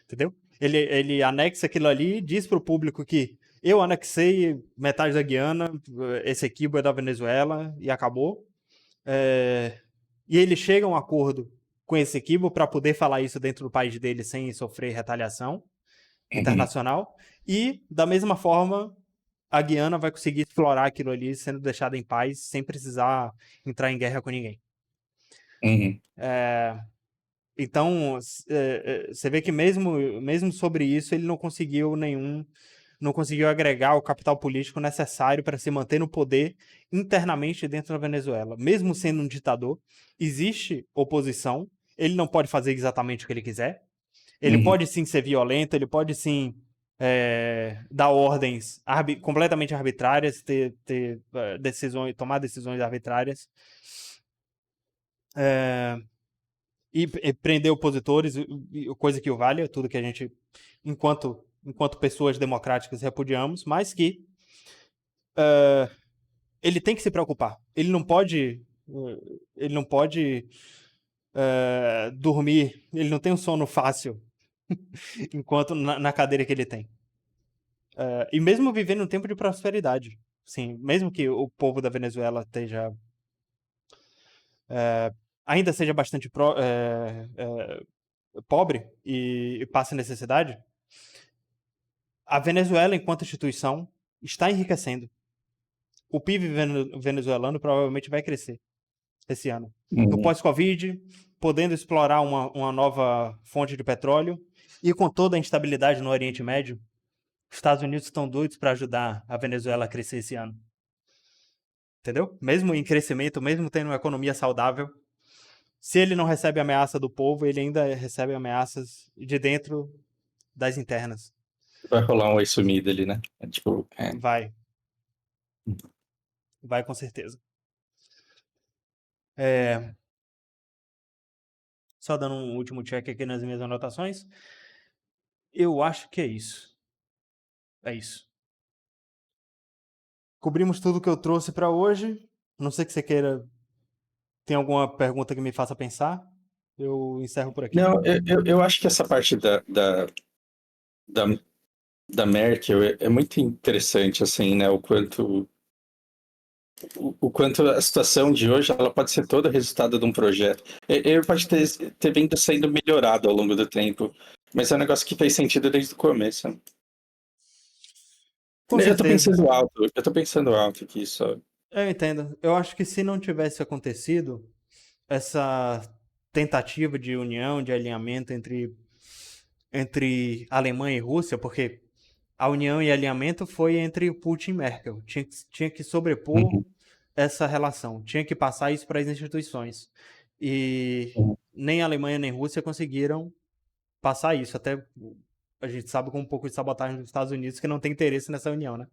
Entendeu? Ele anexa aquilo ali, diz para o público que eu anexei metade da Guiana, esse equibo é da Venezuela e acabou. E ele chega a um acordo com esse equibo para poder falar isso dentro do país dele sem sofrer retaliação internacional. E, da mesma forma, a Guiana vai conseguir explorar aquilo ali sendo deixada em paz sem precisar entrar em guerra com ninguém. Uhum. Então, você vê que mesmo sobre isso, ele não conseguiu agregar o capital político necessário para se manter no poder internamente dentro da Venezuela. Mesmo sendo um ditador, existe oposição, ele não pode fazer exatamente o que ele quiser, ele Uhum. pode sim ser violento, ele pode sim dar ordens completamente arbitrárias, tomar decisões arbitrárias, e prender opositores, coisa que o vale, tudo que a gente, enquanto pessoas democráticas, repudiamos, mas que ele tem que se preocupar. Ele não pode dormir, ele não tem um sono fácil enquanto na cadeira que ele tem. E mesmo vivendo um tempo de prosperidade, sim, mesmo que o povo da Venezuela ainda seja bastante pobre e passe necessidade, a Venezuela, enquanto instituição, está enriquecendo. O PIB venezuelano provavelmente vai crescer esse ano. No Uhum. pós-Covid, podendo explorar uma nova fonte de petróleo, e com toda a instabilidade no Oriente Médio, os Estados Unidos estão doidos para ajudar a Venezuela a crescer esse ano. Entendeu? Mesmo em crescimento, mesmo tendo uma economia saudável, se ele não recebe ameaça do povo, ele ainda recebe ameaças de dentro das internas. Vai rolar um oi sumido ali, né? Tipo, Vai. Vai com certeza. Só dando um último check aqui nas minhas anotações. Eu acho que é isso. É isso. Cobrimos tudo que eu trouxe para hoje. A não sei que você queira. Tem alguma pergunta que me faça pensar? Eu encerro por aqui. Não, eu acho que essa parte da Merkel é muito interessante, assim, né? O quanto a situação de hoje ela pode ser toda resultado de um projeto. Ele pode ter vindo sendo melhorado ao longo do tempo, mas é um negócio que fez sentido desde o começo. Com Eu tô certeza. pensando alto aqui só. Eu entendo. Eu acho que se não tivesse acontecido essa tentativa de união, de alinhamento entre Alemanha e Rússia, porque a união e alinhamento foi entre Putin e Merkel. Tinha que sobrepor Uhum, essa relação, tinha que passar isso para as instituições. E uhum, nem a Alemanha nem a Rússia conseguiram passar isso. Até a gente sabe com um pouco de sabotagem dos Estados Unidos que não tem interesse nessa união, né?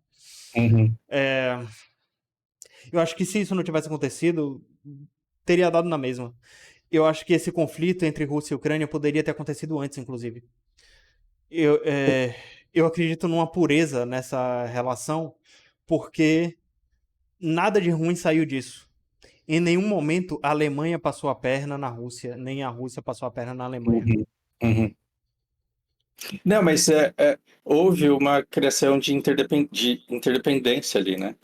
uhum, Eu acho que se isso não tivesse acontecido, teria dado na mesma. Eu acho que esse conflito entre Rússia e Ucrânia poderia ter acontecido antes, inclusive. Eu acredito numa pureza nessa relação, porque nada de ruim saiu disso. Em nenhum momento a Alemanha passou a perna na Rússia, nem a Rússia passou a perna na Alemanha. uhum, uhum. Não, mas houve uma criação de interdependência ali, né?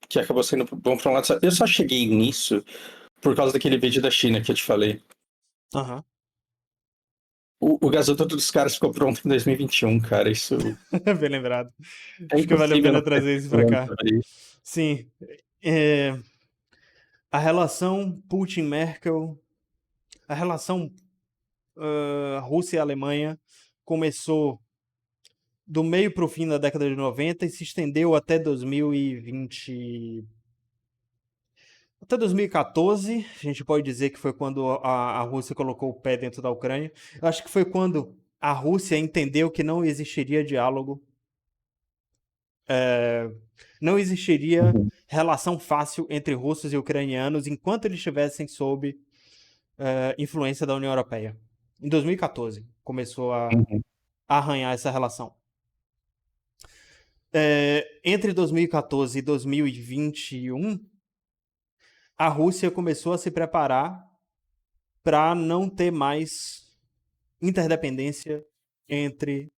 Que acabou sendo bom para um lado. Eu só cheguei nisso por causa daquele vídeo da China que eu te falei. Aham. O gasoduto dos caras ficou pronto em 2021, cara. Isso Bem lembrado. é Acho que vale a impossível pena não ter trazer isso pra falando cá. sobre isso. Sim. É, a relação Putin-Merkel, a relação Rússia e Alemanha começou do meio para o fim da década de 90 e se estendeu até 2020. Até 2014, a gente pode dizer que foi quando a Rússia colocou o pé dentro da Ucrânia. Eu acho que foi quando a Rússia entendeu que não existiria diálogo, não existiria Uhum, relação fácil entre russos e ucranianos enquanto eles estivessem sob influência da União Europeia. Em 2014, começou a uhum, arranhar essa relação. Entre 2014 e 2021, a Rússia começou a se preparar para não ter mais interdependência entre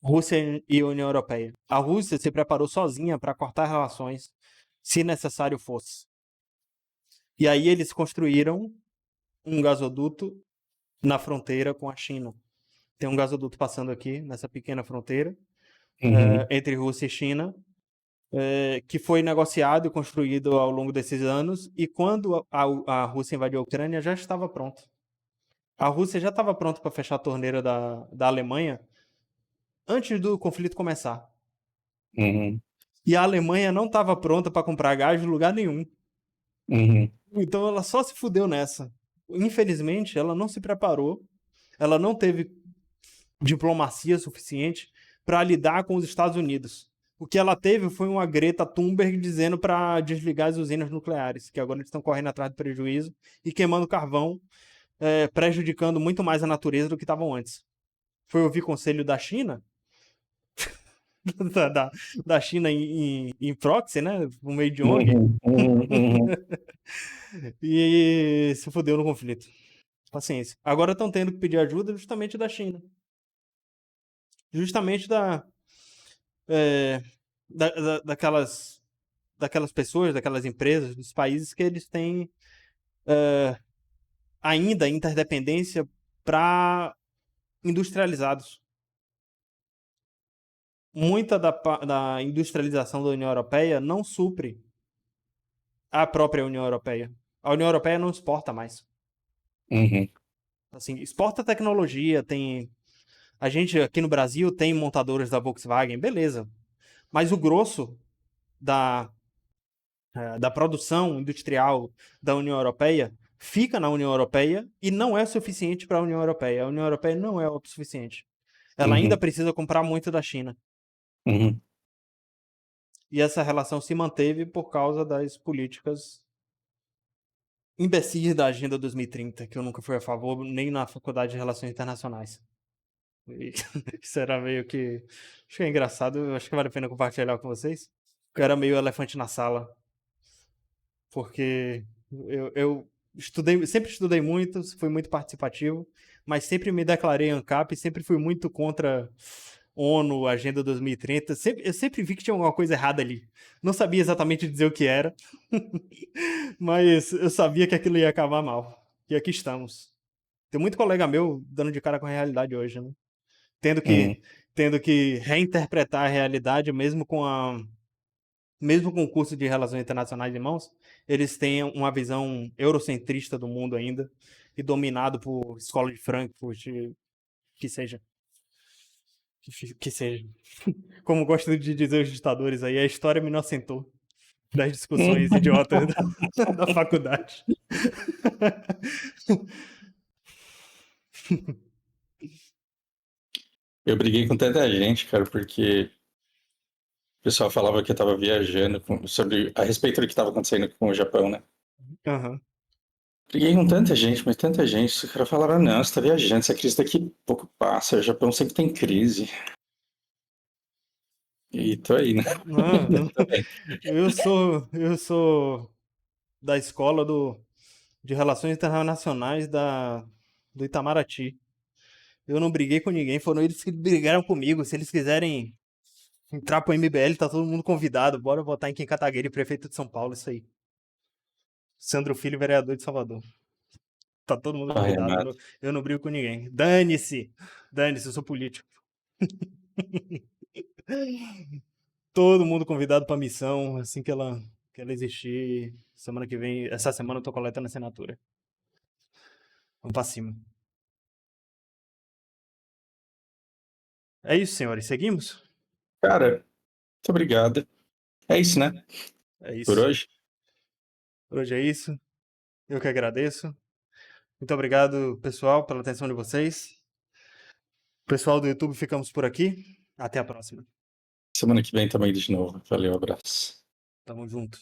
Rússia e União Europeia. A Rússia se preparou sozinha para cortar relações, se necessário fosse. E aí eles construíram um gasoduto na fronteira com a China. Tem um gasoduto passando aqui, nessa pequena fronteira, uhum, entre Rússia e China, que foi negociado e construído ao longo desses anos, e quando a Rússia invadiu a Ucrânia, já estava pronto. A Rússia já estava pronta para fechar a torneira da Alemanha antes do conflito começar. uhum, E a Alemanha não estava pronta para comprar gás de lugar nenhum. uhum, Então ela só se fudeu nessa. Infelizmente, ela não se preparou, ela não teve diplomacia suficiente para lidar com os Estados Unidos. O que ela teve foi uma Greta Thunberg dizendo para desligar as usinas nucleares, que agora eles estão correndo atrás do prejuízo e queimando carvão, prejudicando muito mais a natureza do que estavam antes. Foi ouvir conselho da China, da China em proxy, né? Por meio de ONG, uhum, uhum, uhum. e se fudeu no conflito. Paciência. Agora estão tendo que pedir ajuda justamente da China. Justamente daquelas pessoas, daquelas empresas, dos países que eles têm ainda interdependência para industrializados. Muita da industrialização da União Europeia não supre a própria União Europeia. A União Europeia não exporta mais. Uhum. Assim, exporta tecnologia, tem. A gente aqui no Brasil tem montadoras da Volkswagen, beleza. Mas o grosso da, da produção industrial da União Europeia fica na União Europeia e não é suficiente para a União Europeia. A União Europeia não é o suficiente. Ela ainda Uhum. precisa comprar muito da China. Uhum. E essa relação se manteve por causa das políticas imbecis da Agenda 2030, que eu nunca fui a favor, nem na Faculdade de Relações Internacionais. E isso era meio que. Acho que é engraçado, eu acho que vale a pena compartilhar com vocês. Eu era meio elefante na sala, porque eu estudei, sempre estudei muito, fui muito participativo, mas sempre me declarei ANCAP, sempre fui muito contra ONU, Agenda 2030. Eu sempre vi que tinha alguma coisa errada ali. Não sabia exatamente dizer o que era, mas eu sabia que aquilo ia acabar mal. E aqui estamos. Tem muito colega meu dando de cara com a realidade hoje, né? Tendo Uhum. que, tendo que reinterpretar a realidade, mesmo com o curso de Relações Internacionais em mãos, eles têm uma visão eurocentrista do mundo ainda, e dominado por escola de Frankfurt, que seja. Que seja. Como gostam de dizer os ditadores aí, a história me inocentou das discussões Uhum. idiotas da faculdade. Eu briguei com tanta gente, cara, porque o pessoal falava que eu tava viajando sobre a respeito do que estava acontecendo com o Japão, né? Uhum. Briguei com tanta gente, mas tanta gente. Os caras falaram, não, você tá viajando, essa crise daqui a pouco passa, o Japão sempre tem crise. E tô aí, né? Não, Tô bem. eu sou da escola de Relações Internacionais do Itamaraty. Eu não briguei com ninguém, foram eles que brigaram comigo. Se eles quiserem entrar pro MBL, tá todo mundo convidado. Bora votar em Kim Kataguiri, prefeito de São Paulo, isso aí. Sandro Filho, vereador de Salvador. Tá todo mundo Ai, convidado. amado. Eu não brigo com ninguém. Dane-se! Dane-se, eu sou político. Todo mundo convidado pra missão, assim que ela existir. Semana que vem, essa semana eu tô coletando assinatura. Vamos pra cima. É isso, senhores. Seguimos? Cara, muito obrigado. É isso, né? É Por isso. hoje. Por hoje é isso. Eu que agradeço. Muito obrigado, pessoal, pela atenção de vocês. Pessoal do YouTube, ficamos por aqui. Até a próxima. Semana que vem também de novo. Valeu, abraço. Tamo junto.